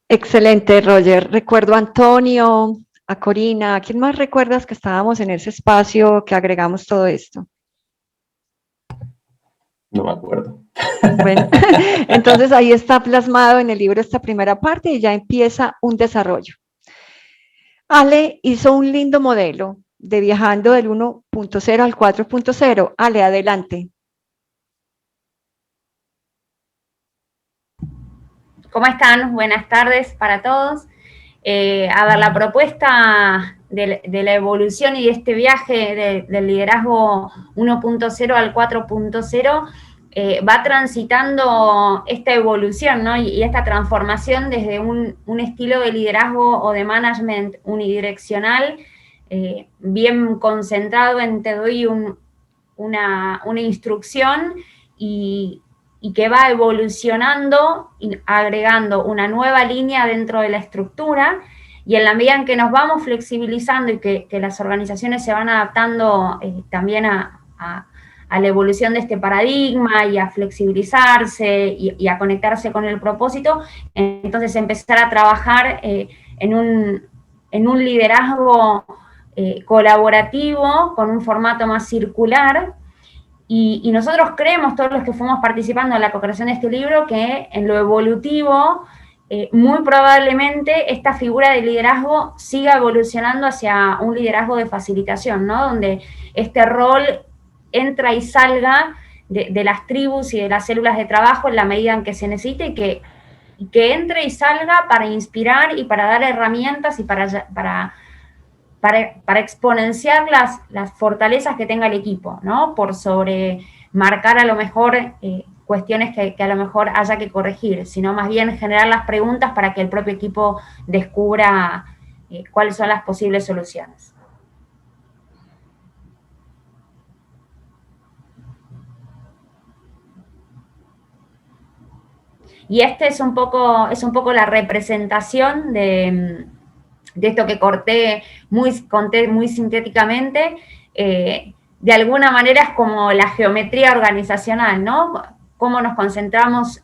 Excelente, Roger. Recuerdo a Antonio, a Corina. ¿A quién más recuerdas que estábamos en ese espacio que agregamos todo esto? No me acuerdo. Bueno, entonces ahí está plasmado en el libro esta primera parte y ya empieza un desarrollo. Ale hizo un lindo modelo de viajando del 1.0 al 4.0. Ale, adelante. ¿Cómo están? Buenas tardes para todos. A ver, la propuesta de la evolución y de este viaje del liderazgo 1.0 al 4.0 va transitando esta evolución, ¿no? y esta transformación desde un estilo de liderazgo o de management unidireccional, bien concentrado en te doy una instrucción y que va evolucionando, agregando una nueva línea dentro de la estructura, y en la medida en que nos vamos flexibilizando y que las organizaciones se van adaptando también a la evolución de este paradigma y a flexibilizarse y a conectarse con el propósito, entonces empezar a trabajar en un liderazgo colaborativo con un formato más circular. Y nosotros creemos, todos los que fuimos participando en la co-creación de este libro, que en lo evolutivo, muy probablemente esta figura de liderazgo siga evolucionando hacia un liderazgo de facilitación, ¿no? Donde este rol entra y salga de las tribus y de las células de trabajo en la medida en que se necesite, y que entre y salga para inspirar y para dar herramientas y para exponenciar las fortalezas que tenga el equipo, ¿no? Por sobre marcar a lo mejor cuestiones que a lo mejor haya que corregir, sino más bien generar las preguntas para que el propio equipo descubra cuáles son las posibles soluciones. Y este es un poco la representación de esto que conté muy sintéticamente. De alguna manera es como la geometría organizacional, ¿no? Cómo nos concentramos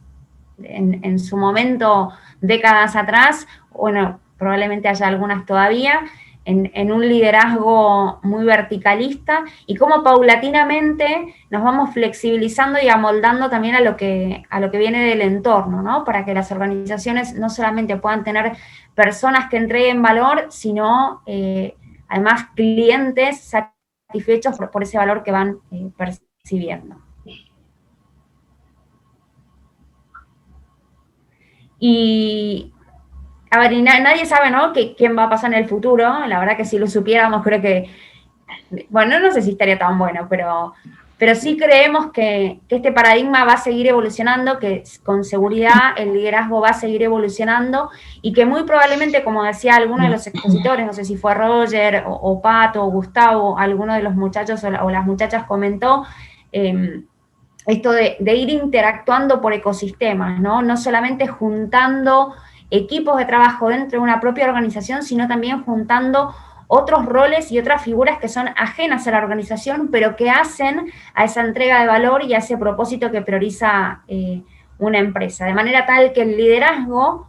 en su momento, décadas atrás, bueno, probablemente haya algunas todavía, en un liderazgo muy verticalista, y cómo paulatinamente nos vamos flexibilizando y amoldando también a lo que viene del entorno, ¿no? Para que las organizaciones no solamente puedan tener personas que entreguen valor, sino además clientes satisfechos por ese valor que van percibiendo. Y, a ver, y nadie sabe, ¿no?, quién va a pasar en el futuro. La verdad que si lo supiéramos, creo que, bueno, no sé si estaría tan bueno, pero sí creemos que este paradigma va a seguir evolucionando, que con seguridad el liderazgo va a seguir evolucionando, y que muy probablemente, como decía alguno de los expositores, no sé si fue Roger o Pato o Gustavo, alguno de los muchachos o las muchachas comentó, esto de ir interactuando por ecosistemas, ¿no? No solamente juntando equipos de trabajo dentro de una propia organización, sino también juntando otros roles y otras figuras que son ajenas a la organización, pero que hacen a esa entrega de valor y a ese propósito que prioriza una empresa. De manera tal que el liderazgo,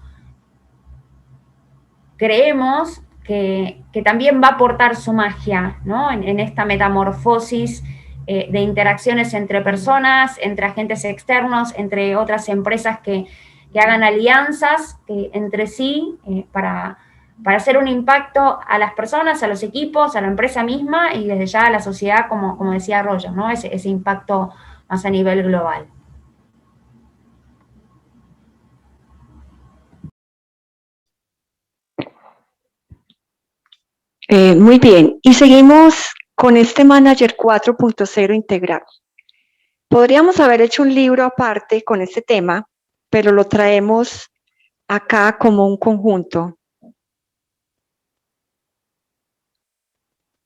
creemos que también va a aportar su magia, ¿no?, en esta metamorfosis de interacciones entre personas, entre agentes externos, entre otras empresas que hagan alianzas entre sí para hacer un impacto a las personas, a los equipos, a la empresa misma y desde ya a la sociedad, como decía Roger, ¿no?, ese impacto más a nivel global. Muy bien, y seguimos con este Manager 4.0 integral. Podríamos haber hecho un libro aparte con este tema, pero lo traemos acá como un conjunto.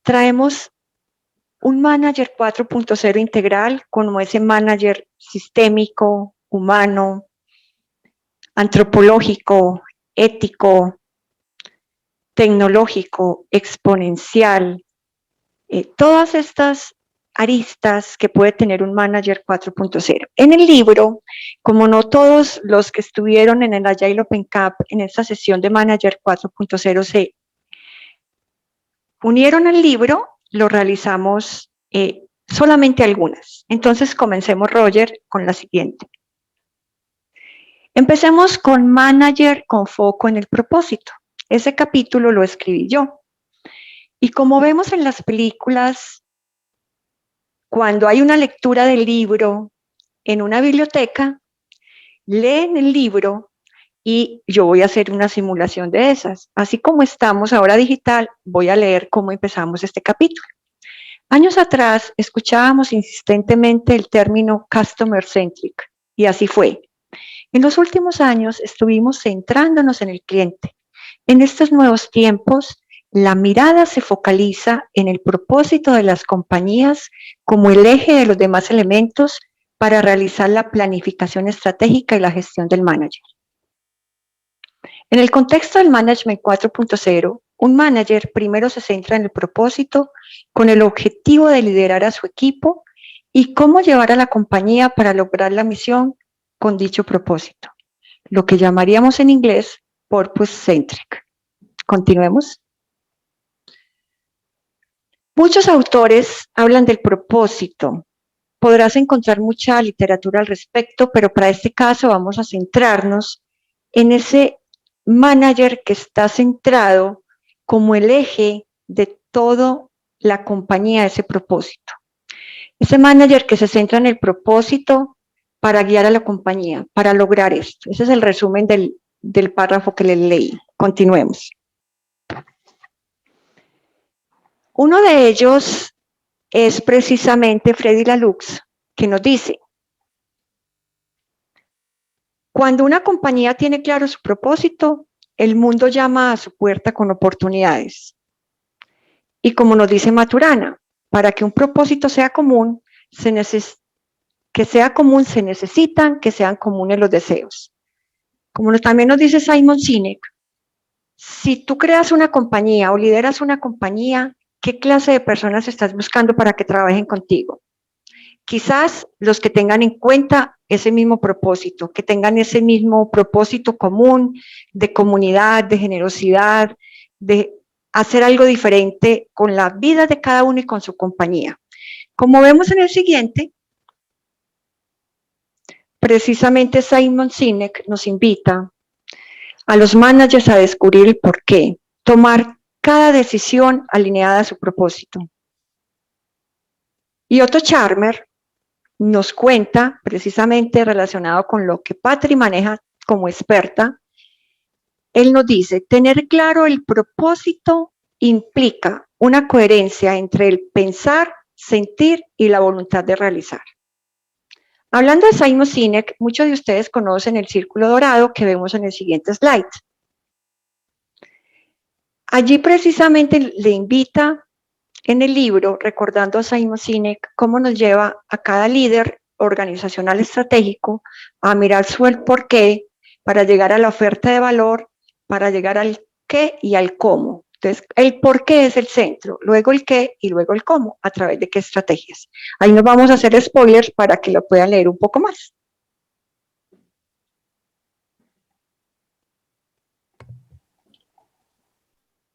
Traemos un Manager 4.0 integral como ese manager sistémico, humano, antropológico, ético, tecnológico, exponencial, todas estas aristas que puede tener un Manager 4.0. En el libro, como no todos los que estuvieron en el Agile Open Cup en esta sesión de Manager 4.0 se unieron al libro, lo realizamos solamente algunas. Entonces comencemos, Roger, con la siguiente. Empecemos con Manager con foco en el propósito. Ese capítulo lo escribí yo. Y como vemos en las películas, cuando hay una lectura del libro en una biblioteca, leen el libro y yo voy a hacer una simulación de esas. Así como estamos ahora digital, voy a leer cómo empezamos este capítulo. Años atrás escuchábamos insistentemente el término Customer Centric y así fue. En los últimos años estuvimos centrándonos en el cliente. En estos nuevos tiempos, la mirada se focaliza en el propósito de las compañías como el eje de los demás elementos para realizar la planificación estratégica y la gestión del manager. En el contexto del Management 4.0, un manager primero se centra en el propósito con el objetivo de liderar a su equipo y cómo llevar a la compañía para lograr la misión con dicho propósito, lo que llamaríamos en inglés Purpose Centric. Continuemos. Muchos autores hablan del propósito. Podrás encontrar mucha literatura al respecto, pero para este caso vamos a centrarnos en ese manager que está centrado como el eje de toda la compañía, ese propósito. Ese manager que se centra en el propósito para guiar a la compañía, para lograr esto. Ese es el resumen del párrafo que les leí. Continuemos. Uno de ellos es precisamente Freddy Lalux, que nos dice, cuando una compañía tiene claro su propósito, el mundo llama a su puerta con oportunidades. Y como nos dice Maturana, para que un propósito sea común, se necesitan que sean comunes los deseos. Como también nos dice Simon Sinek, si tú creas una compañía o lideras una compañía, ¿qué clase de personas estás buscando para que trabajen contigo? Quizás los que tengan en cuenta ese mismo propósito, que tengan ese mismo propósito común de comunidad, de generosidad, de hacer algo diferente con la vida de cada uno y con su compañía. Como vemos en el siguiente, precisamente Simon Sinek nos invita a los managers a descubrir el porqué, tomar cada decisión alineada a su propósito. Y Otto Scharmer nos cuenta, precisamente relacionado con lo que Patri maneja como experta, él nos dice, tener claro el propósito implica una coherencia entre el pensar, sentir y la voluntad de realizar. Hablando de Simon Sinek, muchos de ustedes conocen el círculo dorado que vemos en el siguiente slide. Allí precisamente le invita en el libro, recordando a Simon Sinek, cómo nos lleva a cada líder organizacional estratégico a mirar su el porqué para llegar a la oferta de valor, para llegar al qué y al cómo. Entonces, el porqué es el centro, luego el qué y luego el cómo, a través de qué estrategias. Ahí nos vamos a hacer spoilers para que lo puedan leer un poco más.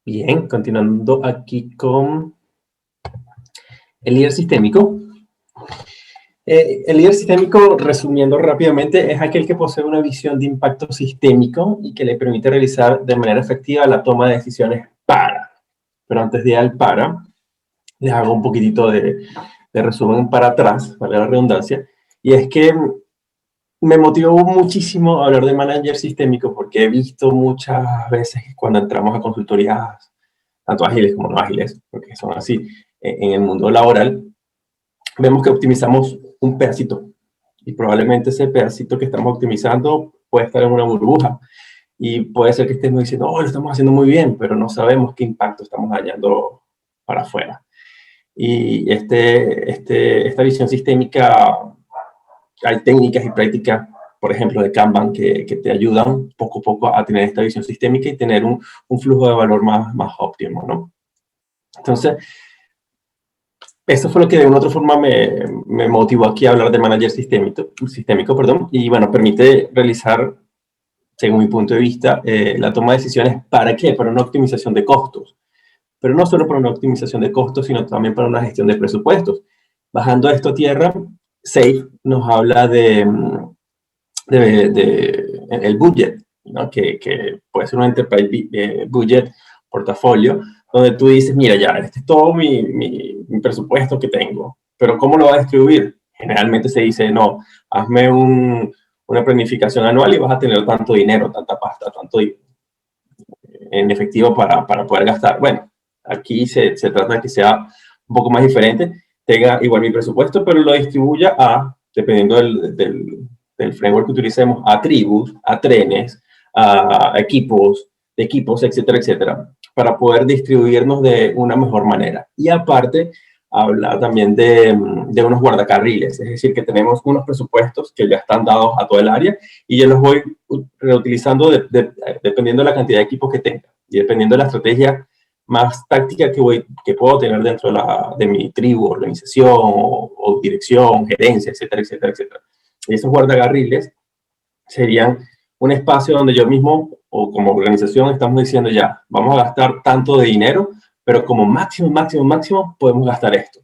Bien, continuando aquí con el líder sistémico. El líder sistémico, resumiendo rápidamente, es aquel que posee una visión de impacto sistémico y que le permite realizar de manera efectiva la toma de decisiones para. Pero antes de ir al para, les hago un poquitito de resumen para atrás, para la redundancia, y es que me motivó muchísimo hablar de manager sistémico porque he visto muchas veces cuando entramos a consultorías, tanto ágiles como no ágiles, porque son así, en el mundo laboral, vemos que optimizamos un pedacito y probablemente ese pedacito que estamos optimizando puede estar en una burbuja y puede ser que estemos diciendo, oh, lo estamos haciendo muy bien, pero no sabemos qué impacto estamos dañando para afuera. Y esta visión sistémica, hay técnicas y prácticas, por ejemplo, de Kanban, que te ayudan poco a poco a tener esta visión sistémica y tener un flujo de valor más óptimo, ¿no? Entonces, eso fue lo que de una u otra forma me motivó aquí a hablar de manager sistémico, y bueno, permite realizar, según mi punto de vista, la toma de decisiones. ¿Para qué? Para una optimización de costos. Pero no solo para una optimización de costos, sino también para una gestión de presupuestos. Bajando esto a tierra, SAFe nos habla de el budget, ¿no? que puede ser un enterprise budget, portafolio, donde tú dices, mira, ya, este es todo mi presupuesto que tengo, pero ¿cómo lo vas a distribuir? Generalmente se dice, no, hazme una planificación anual y vas a tener tanto dinero, tanta pasta, tanto en efectivo para poder gastar. Bueno, aquí se trata de que sea un poco más diferente, tenga igual mi presupuesto, pero lo distribuya dependiendo del framework que utilicemos, a tribus, a trenes, a equipos, etcétera, etcétera, para poder distribuirnos de una mejor manera. Y aparte, habla también de unos guardacarriles, es decir, que tenemos unos presupuestos que ya están dados a todo el área y yo los voy reutilizando dependiendo de la cantidad de equipos que tenga y dependiendo de la estrategia más táctica que puedo tener dentro de mi tribu, organización o dirección, gerencia, etcétera, etcétera, etcétera. Y esos guardacarriles serían un espacio donde yo mismo o como organización estamos diciendo ya, vamos a gastar tanto de dinero, pero como máximo podemos gastar esto.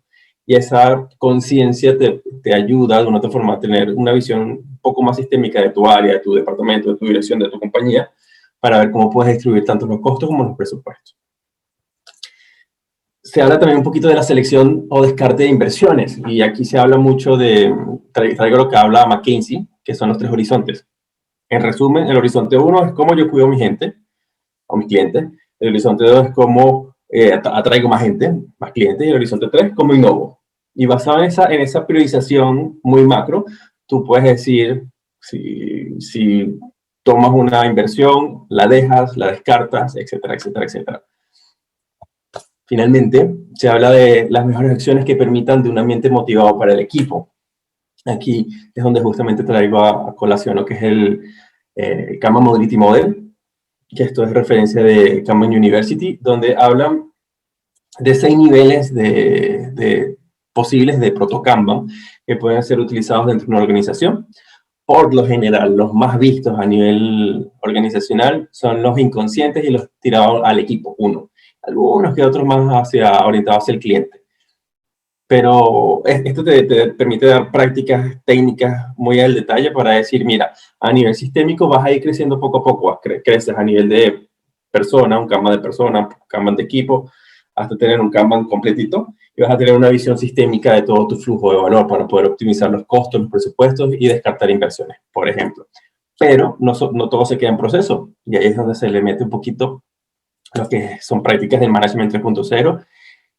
Y esa conciencia te ayuda de una otra forma a tener una visión un poco más sistémica de tu área, de tu departamento, de tu dirección, de tu compañía, para ver cómo puedes distribuir tanto los costos como los presupuestos. se habla también un poquito de la selección o descarte de inversiones, y aquí se habla mucho de, traigo lo que habla McKinsey, que son los 3 horizontes. En resumen, el horizonte 1 es cómo yo cuido a mi gente, o mis clientes. El horizonte 2 es cómo atraigo más gente, más clientes. Y el horizonte 3, cómo innovo. Y basado en esa priorización muy macro, tú puedes decir si tomas una inversión, la dejas, la descartas, etcétera, etcétera, etcétera. Finalmente, se habla de las mejores acciones que permitan de un ambiente motivado para el equipo. Aquí es donde justamente traigo a colación lo que es el Kanban Mobility Model, que esto es referencia de Kanban University, donde hablan de 6 niveles posibles de proto-Kanban que pueden ser utilizados dentro de una organización. Por lo general, los más vistos a nivel organizacional son los inconscientes y los tirados al equipo, 1. Algunos que otros más orientados hacia el cliente. Pero esto te permite dar prácticas técnicas muy al detalle para decir, mira, a nivel sistémico vas a ir creciendo poco a poco, creces a nivel de persona, un Kanban de persona, un Kanban de equipo, hasta tener un Kanban completito, y vas a tener una visión sistémica de todo tu flujo de valor para poder optimizar los costos, los presupuestos y descartar inversiones, por ejemplo. Pero no todo se queda en proceso, y ahí es donde se le mete un poquito lo que son prácticas del Management 3.0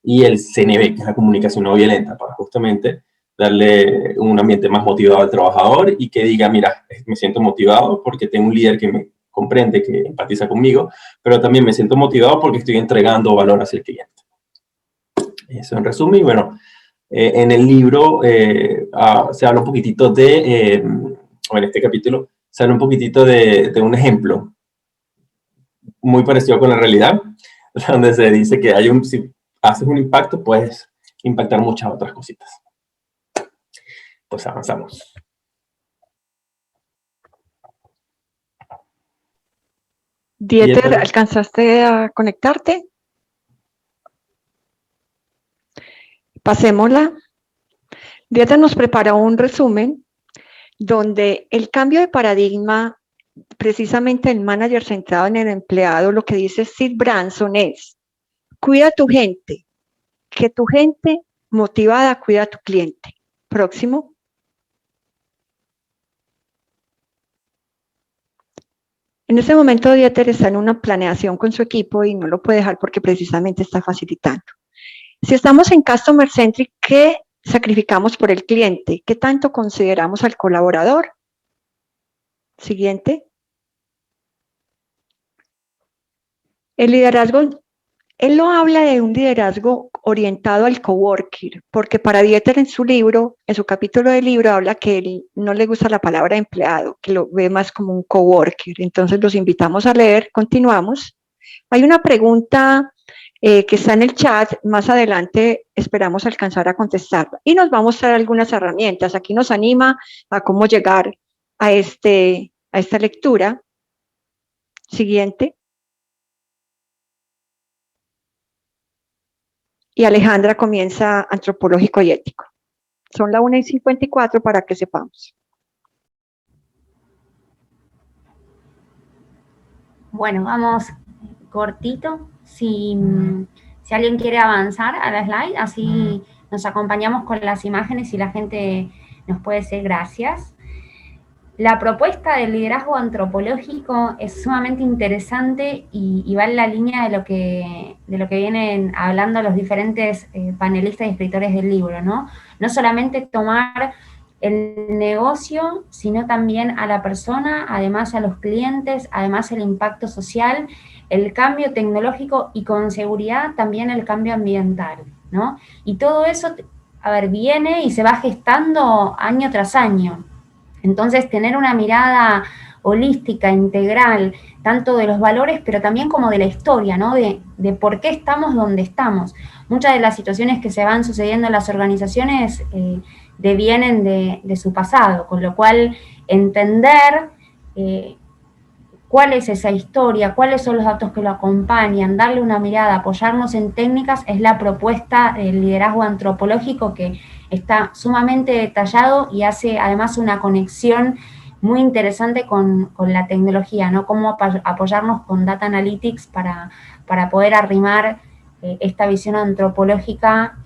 y el CNV, que es la comunicación no violenta, para justamente darle un ambiente más motivado al trabajador y que diga, mira, me siento motivado porque tengo un líder que me comprende, que empatiza conmigo, pero también me siento motivado porque estoy entregando valor hacia el cliente. Eso en resumen. Y bueno, en el libro se habla un poquitito o en este capítulo, se habla un poquitito de un ejemplo muy parecido con la realidad, donde se dice que si haces un impacto, puedes impactar muchas otras cositas. Pues avanzamos. Dieter, ¿alcanzaste a conectarte? Pasémosla. Dieter nos preparó un resumen donde el cambio de paradigma, precisamente el manager centrado en el empleado, lo que dice Sid Branson es, cuida a tu gente, que tu gente motivada cuida a tu cliente. Próximo. En este momento Dieter está en una planeación con su equipo y no lo puede dejar porque precisamente está facilitando. Si estamos en Customer Centric, ¿qué sacrificamos por el cliente? ¿Qué tanto consideramos al colaborador? Siguiente. El liderazgo, él no habla de un liderazgo orientado al coworker, porque para Dieter en su libro, en su capítulo del libro, habla que él no le gusta la palabra empleado, que lo ve más como un coworker. Entonces los invitamos a leer, continuamos. Hay una pregunta que está en el chat, más adelante esperamos alcanzar a contestarla. Y nos va a mostrar algunas herramientas. Aquí nos anima a cómo llegar a esta lectura. Siguiente. Y Alejandra comienza antropológico y ético. Son las 1:54 para que sepamos. Bueno, vamos cortito. Si alguien quiere avanzar a la slide, así nos acompañamos con las imágenes y la gente nos puede decir gracias. La propuesta del liderazgo antropológico es sumamente interesante y va en la línea de lo que vienen hablando los diferentes panelistas y escritores del libro, ¿no? No solamente tomar el negocio, sino también a la persona, además a los clientes, además el impacto social, el cambio tecnológico y con seguridad también el cambio ambiental, ¿no? Y todo eso, viene y se va gestando año tras año. Entonces, tener una mirada holística, integral, tanto de los valores, pero también como de la historia, ¿no? De por qué estamos donde estamos. Muchas de las situaciones que se van sucediendo en las organizaciones devienen de su pasado, con lo cual entender cuál es esa historia, cuáles son los datos que lo acompañan, darle una mirada, apoyarnos en técnicas, es la propuesta del liderazgo antropológico que está sumamente detallado y hace además una conexión muy interesante con la tecnología, ¿no? Cómo apoyarnos con Data Analytics para poder arrimar esta visión antropológica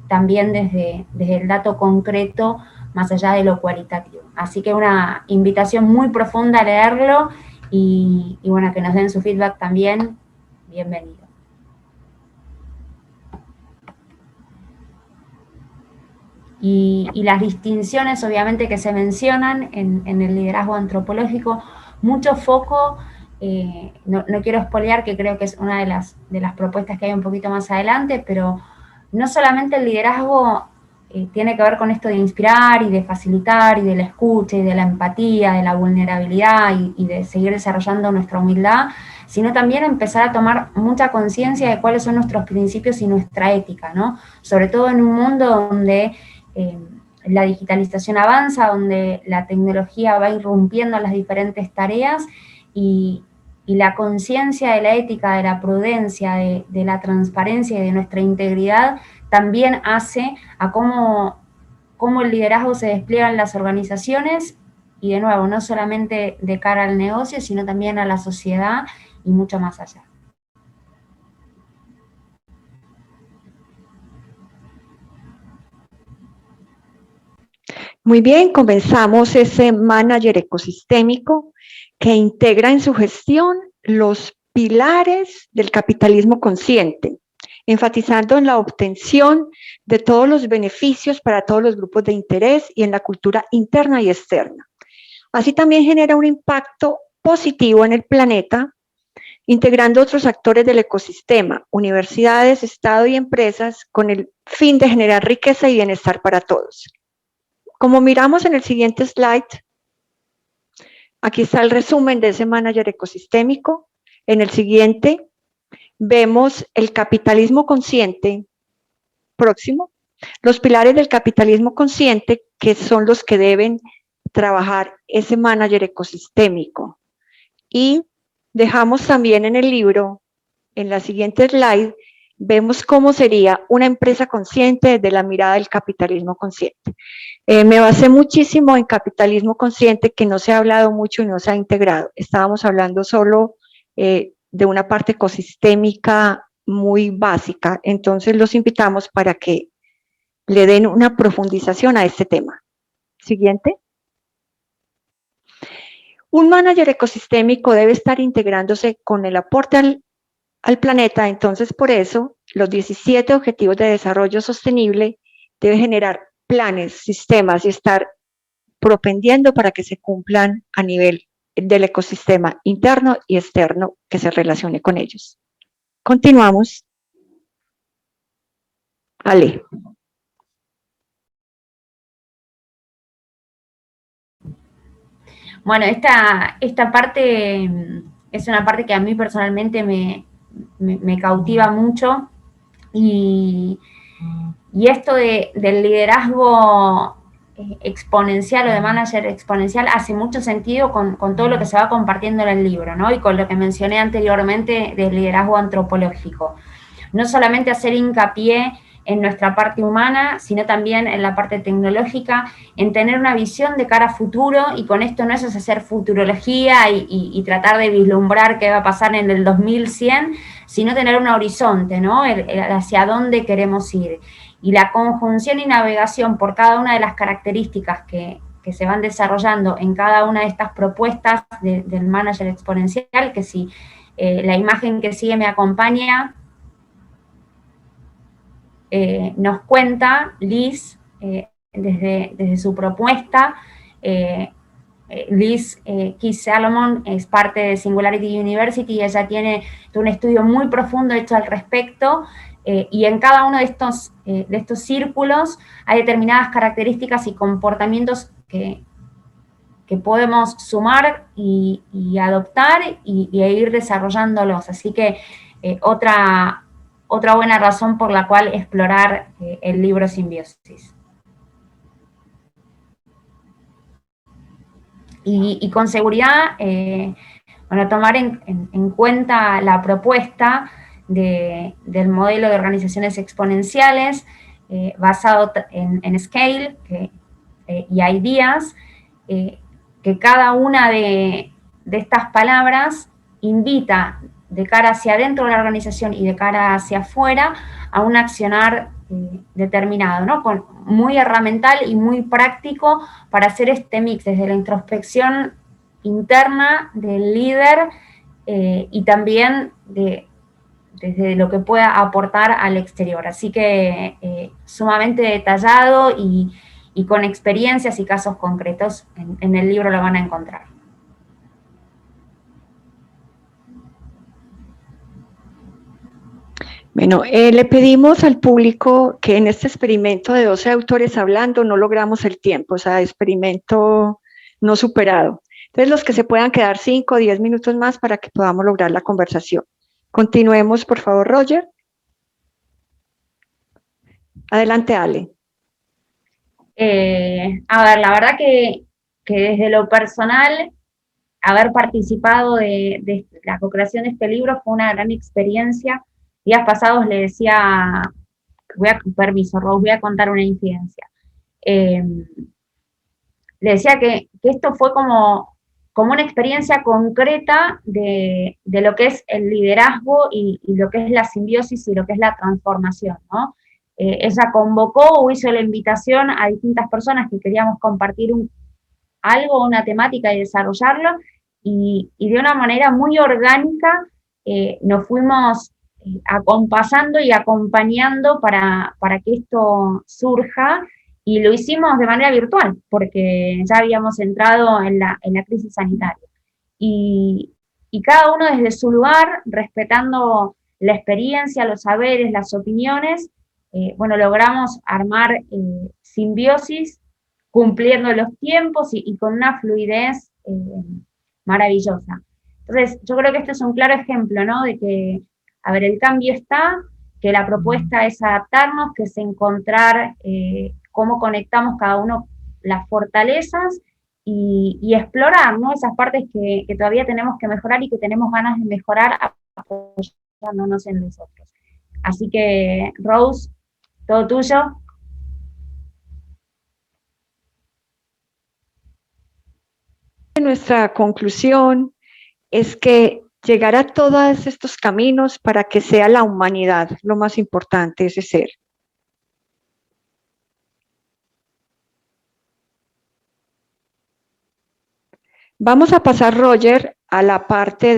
también desde el dato concreto, más allá de lo cualitativo. Así que una invitación muy profunda a leerlo y bueno, que nos den su feedback también, bienvenido. Y las distinciones obviamente que se mencionan en el liderazgo antropológico, mucho foco, no quiero espolear, que creo que es una de las propuestas que hay un poquito más adelante, pero no solamente el liderazgo tiene que ver con esto de inspirar y de facilitar y de la escucha y de la empatía, de la vulnerabilidad y de seguir desarrollando nuestra humildad, sino también empezar a tomar mucha conciencia de cuáles son nuestros principios y nuestra ética, ¿no? Sobre todo en un mundo donde la digitalización avanza, donde la tecnología va irrumpiendo las diferentes tareas y la conciencia de la ética, de la prudencia, de la transparencia y de nuestra integridad también hace a cómo el liderazgo se despliega en las organizaciones y de nuevo, no solamente de cara al negocio, sino también a la sociedad y mucho más allá. Muy bien, comenzamos ese manager ecosistémico que integra en su gestión los pilares del capitalismo consciente, enfatizando en la obtención de todos los beneficios para todos los grupos de interés y en la cultura interna y externa. Así también genera un impacto positivo en el planeta, integrando otros actores del ecosistema, universidades, Estado y empresas, con el fin de generar riqueza y bienestar para todos. Como miramos en el siguiente slide, aquí está el resumen de ese manager ecosistémico. En el siguiente vemos el capitalismo consciente. Próximo, los pilares del capitalismo consciente, que son los que deben trabajar ese manager ecosistémico. Y dejamos también en el libro, en la siguiente slide, vemos cómo sería una empresa consciente desde la mirada del capitalismo consciente. Me basé muchísimo en capitalismo consciente, que no se ha hablado mucho y no se ha integrado. Estábamos hablando solo de una parte ecosistémica muy básica, entonces los invitamos para que le den una profundización a este tema. Siguiente. Un manager ecosistémico debe estar integrándose con el aporte al planeta, entonces por eso los 17 Objetivos de Desarrollo Sostenible deben generar planes, sistemas y estar propendiendo para que se cumplan a nivel del ecosistema interno y externo que se relacione con ellos. Continuamos. Ale. Bueno, esta parte es una parte que a mí personalmente me cautiva mucho y esto del liderazgo exponencial o de manager exponencial hace mucho sentido con todo lo que se va compartiendo en el libro, ¿no? Y con lo que mencioné anteriormente del liderazgo antropológico. No solamente hacer hincapié en nuestra parte humana, sino también en la parte tecnológica, en tener una visión de cara a futuro, y con esto no es hacer futurología y tratar de vislumbrar qué va a pasar en el 2100, sino tener un horizonte, ¿no? Hacia dónde queremos ir. Y la conjunción y navegación por cada una de las características que se van desarrollando en cada una de estas propuestas del manager exponencial, que si la imagen que sigue me acompaña, nos cuenta Liz, desde su propuesta. Liz Keith Salomon es parte de Singularity University y ella tiene un estudio muy profundo hecho al respecto, y en cada uno de estos círculos hay determinadas características y comportamientos que podemos sumar y adoptar e ir desarrollándolos. Así que otra buena razón por la cual explorar el libro Simbiosis. Y con seguridad, bueno, tomar en cuenta la propuesta del modelo de organizaciones exponenciales basado en Scale y Ideas, que cada una de estas palabras invita de cara hacia adentro de la organización y de cara hacia afuera a un accionar determinado, ¿no? Muy herramental y muy práctico para hacer este mix desde la introspección interna del líder y también desde lo que pueda aportar al exterior. Así que sumamente detallado y con experiencias y casos concretos en el libro lo van a encontrar. Bueno, le pedimos al público que en este experimento de 12 autores hablando no logramos el tiempo, o sea, experimento no superado. Entonces, los que se puedan quedar 5 o 10 minutos más para que podamos lograr la conversación. Continuemos, por favor, Roger. Adelante, Ale. A ver, la verdad que desde lo personal, haber participado de la co-creación de este libro fue una gran experiencia. Días pasados le decía, permiso, Rose, voy a contar una incidencia. Le decía que esto fue como una experiencia concreta de lo que es el liderazgo y lo que es la simbiosis y lo que es la transformación, ¿no? Ella convocó o hizo la invitación a distintas personas que queríamos compartir algo, una temática y desarrollarlo, y de una manera muy orgánica nos fuimos acompasando y acompañando para que esto surja, y lo hicimos de manera virtual, porque ya habíamos entrado en la crisis sanitaria. Y cada uno desde su lugar, respetando la experiencia, los saberes, las opiniones, bueno, logramos armar simbiosis, cumpliendo los tiempos y con una fluidez maravillosa. Entonces, yo creo que este es un claro ejemplo, ¿no? De que, a ver, el cambio está, que la propuesta es adaptarnos, que es encontrar cómo conectamos cada uno las fortalezas y explorar, ¿no? Esas partes que todavía tenemos que mejorar y que tenemos ganas de mejorar apoyándonos en nosotros. Así que, Rose, todo tuyo. Nuestra conclusión es que llegar a todos estos caminos para que sea la humanidad lo más importante, ese ser. Vamos a pasar, Roger, a la parte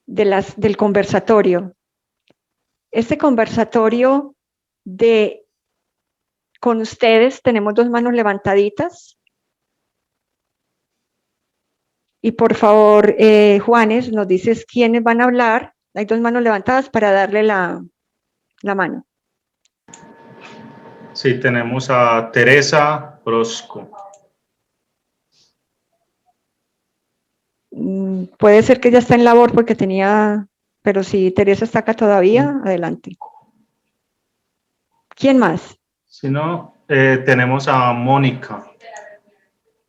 del conversatorio. Este conversatorio con ustedes, tenemos 2 manos levantaditas. Y por favor, Juanes, nos dices quiénes van a hablar. Hay 2 manos levantadas para darle la mano. Sí, tenemos a Teresa Orozco. Puede ser que ya está en labor porque pero si Teresa está acá todavía, adelante. ¿Quién más? Si no, tenemos a Mónica.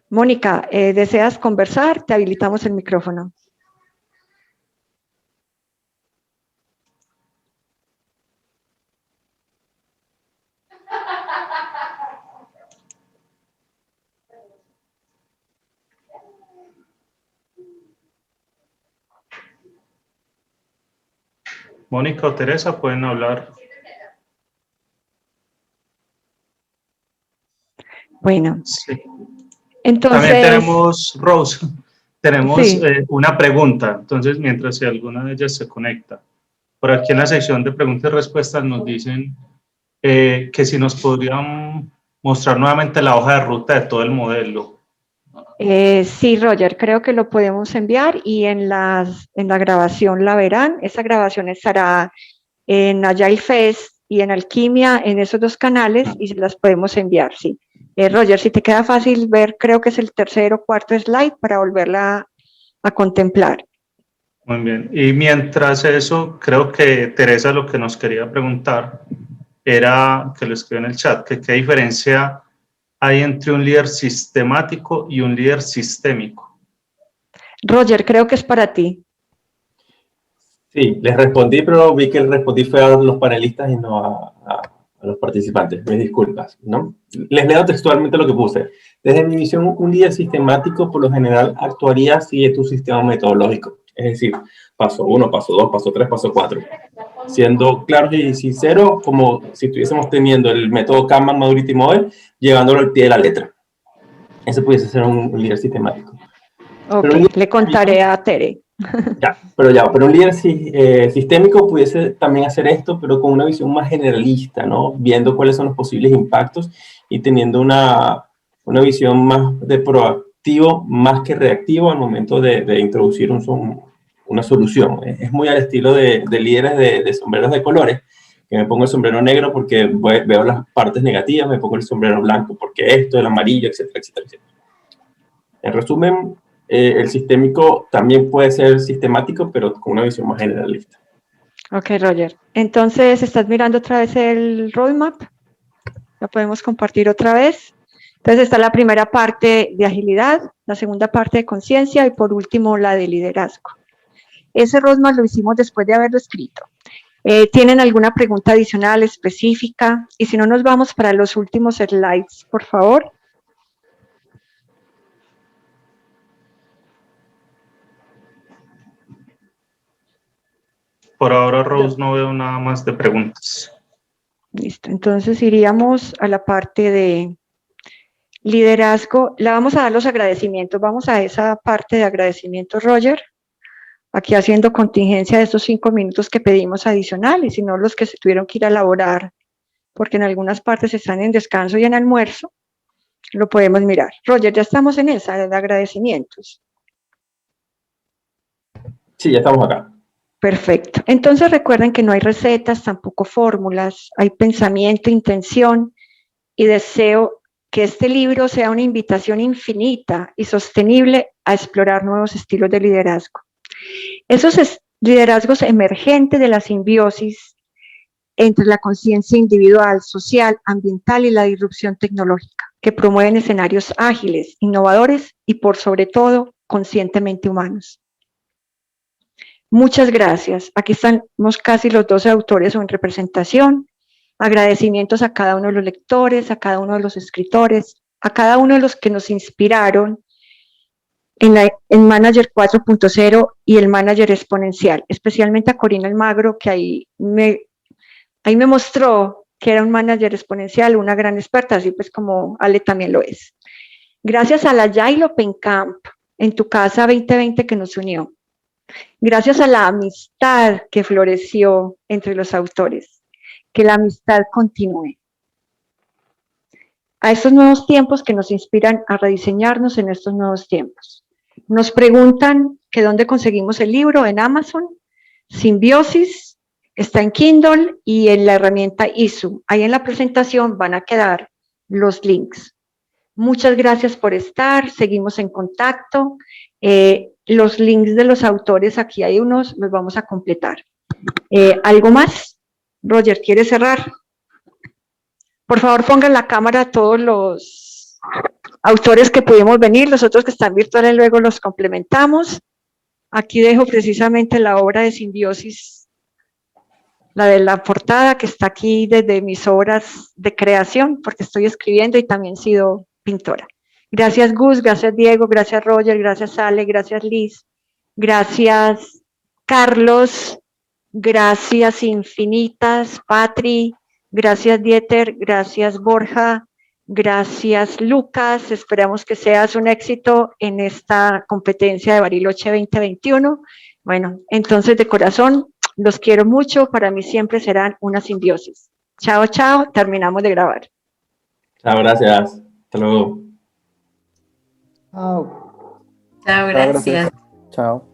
Mónica, ¿deseas conversar? Te habilitamos el micrófono. Mónica o Teresa pueden hablar. Bueno, Sí. entonces... También tenemos, Rose, tenemos sí. una pregunta. Entonces, mientras si alguna de ellas se conecta. Por aquí en la sección de preguntas y respuestas nos dicen que si nos podrían mostrar nuevamente la hoja de ruta de todo el modelo. Sí, Roger, creo que lo podemos enviar y en la grabación la verán. Esa grabación estará en Agile Fest y en Alquimia, en esos 2 canales, y se las podemos enviar, sí. Roger, si te queda fácil ver, creo que es el 3º o 4º slide para volverla a contemplar. Muy bien. Y mientras eso, creo que Teresa lo que nos quería preguntar era, que lo escribió en el chat, que qué diferencia hay entre un líder sistemático y un líder sistémico. Roger, creo que es para ti. Sí, les respondí, pero vi que el respondí fue a los panelistas y no a los participantes. Mis disculpas, ¿no? Les leo textualmente lo que puse. Desde mi visión, un líder sistemático por lo general actuaría así en tu sistema metodológico. Es decir, paso 1, paso 2, paso 3, paso 4. Siendo claros y sinceros, como si estuviésemos teniendo el método Kanban, Maturity Model, llevándolo al pie de la letra. Ese pudiese ser un líder sistemático. Ok, le contaré a Tere. Pero un líder sistémico pudiese también hacer esto, pero con una visión más generalista, ¿no? Viendo cuáles son los posibles impactos y teniendo una visión más de proactivo, más que reactivo al momento de introducir una solución. Es muy al estilo de líderes de sombreros de colores, que me pongo el sombrero negro porque veo las partes negativas, me pongo el sombrero blanco porque esto, el amarillo, etcétera, etcétera, etcétera. En resumen, el sistémico también puede ser sistemático, pero con una visión más generalista. Ok, Roger. Entonces, ¿estás mirando otra vez el roadmap? ¿Lo podemos compartir otra vez? Entonces está la primera parte de agilidad, la segunda parte de conciencia y por último la de liderazgo. Ese roadmap lo hicimos después de haberlo escrito. ¿Tienen alguna pregunta adicional específica? Y si no, nos vamos para los últimos slides, por favor. Por ahora, Rose, no veo nada más de preguntas. Listo, entonces iríamos a la parte de liderazgo. Le vamos a dar los agradecimientos. Vamos a esa parte de agradecimientos, Roger. Aquí haciendo contingencia de estos 5 minutos que pedimos adicionales, y no los que se tuvieron que ir a elaborar, porque en algunas partes están en descanso y en almuerzo. Lo podemos mirar. Roger, ya estamos en esa de agradecimientos. Sí, ya estamos acá. Perfecto. Entonces recuerden que no hay recetas, tampoco fórmulas, hay pensamiento, intención y deseo que este libro sea una invitación infinita y sostenible a explorar nuevos estilos de liderazgo. Esos liderazgos emergentes de la simbiosis entre la conciencia individual, social, ambiental y la disrupción tecnológica, que promueven escenarios ágiles, innovadores y por sobre todo conscientemente humanos. Muchas gracias. Aquí estamos casi los 12 autores en representación. Agradecimientos a cada uno de los lectores, a cada uno de los escritores, a cada uno de los que nos inspiraron en Manager 4.0 y el Manager Exponencial, especialmente a Corina Almagro, que ahí me mostró que era un Manager Exponencial, una gran experta, así pues como Ale también lo es. Gracias a la Agile Open Camp en tu casa 2020 que nos unió. Gracias a la amistad que floreció entre los autores. Que la amistad continúe. A estos nuevos tiempos que nos inspiran a rediseñarnos en estos nuevos tiempos. Nos preguntan que dónde conseguimos el libro, en Amazon, Simbiosis, está en Kindle y en la herramienta ISU. Ahí en la presentación van a quedar los links. Muchas gracias por estar, seguimos en contacto. Los links de los autores, aquí hay unos, los vamos a completar. ¿Algo más? Roger, ¿quiere cerrar? Por favor, pongan la cámara a todos los autores que pudimos venir, los otros que están virtuales luego los complementamos. Aquí dejo precisamente la obra de Simbiosis, la de la portada, que está aquí desde mis obras de creación, porque estoy escribiendo y también he sido pintora. Gracias Gus, gracias Diego, gracias Roger, gracias Ale, gracias Liz, gracias Carlos, gracias infinitas, Patri, gracias Dieter, gracias Borja, gracias Lucas, esperamos que seas un éxito en esta competencia de Bariloche 2021. Bueno, entonces de corazón, los quiero mucho, para mí siempre serán una simbiosis. Chao, chao, terminamos de grabar. Chao, gracias. Hasta luego. Chao. Chao, gracias. Chao.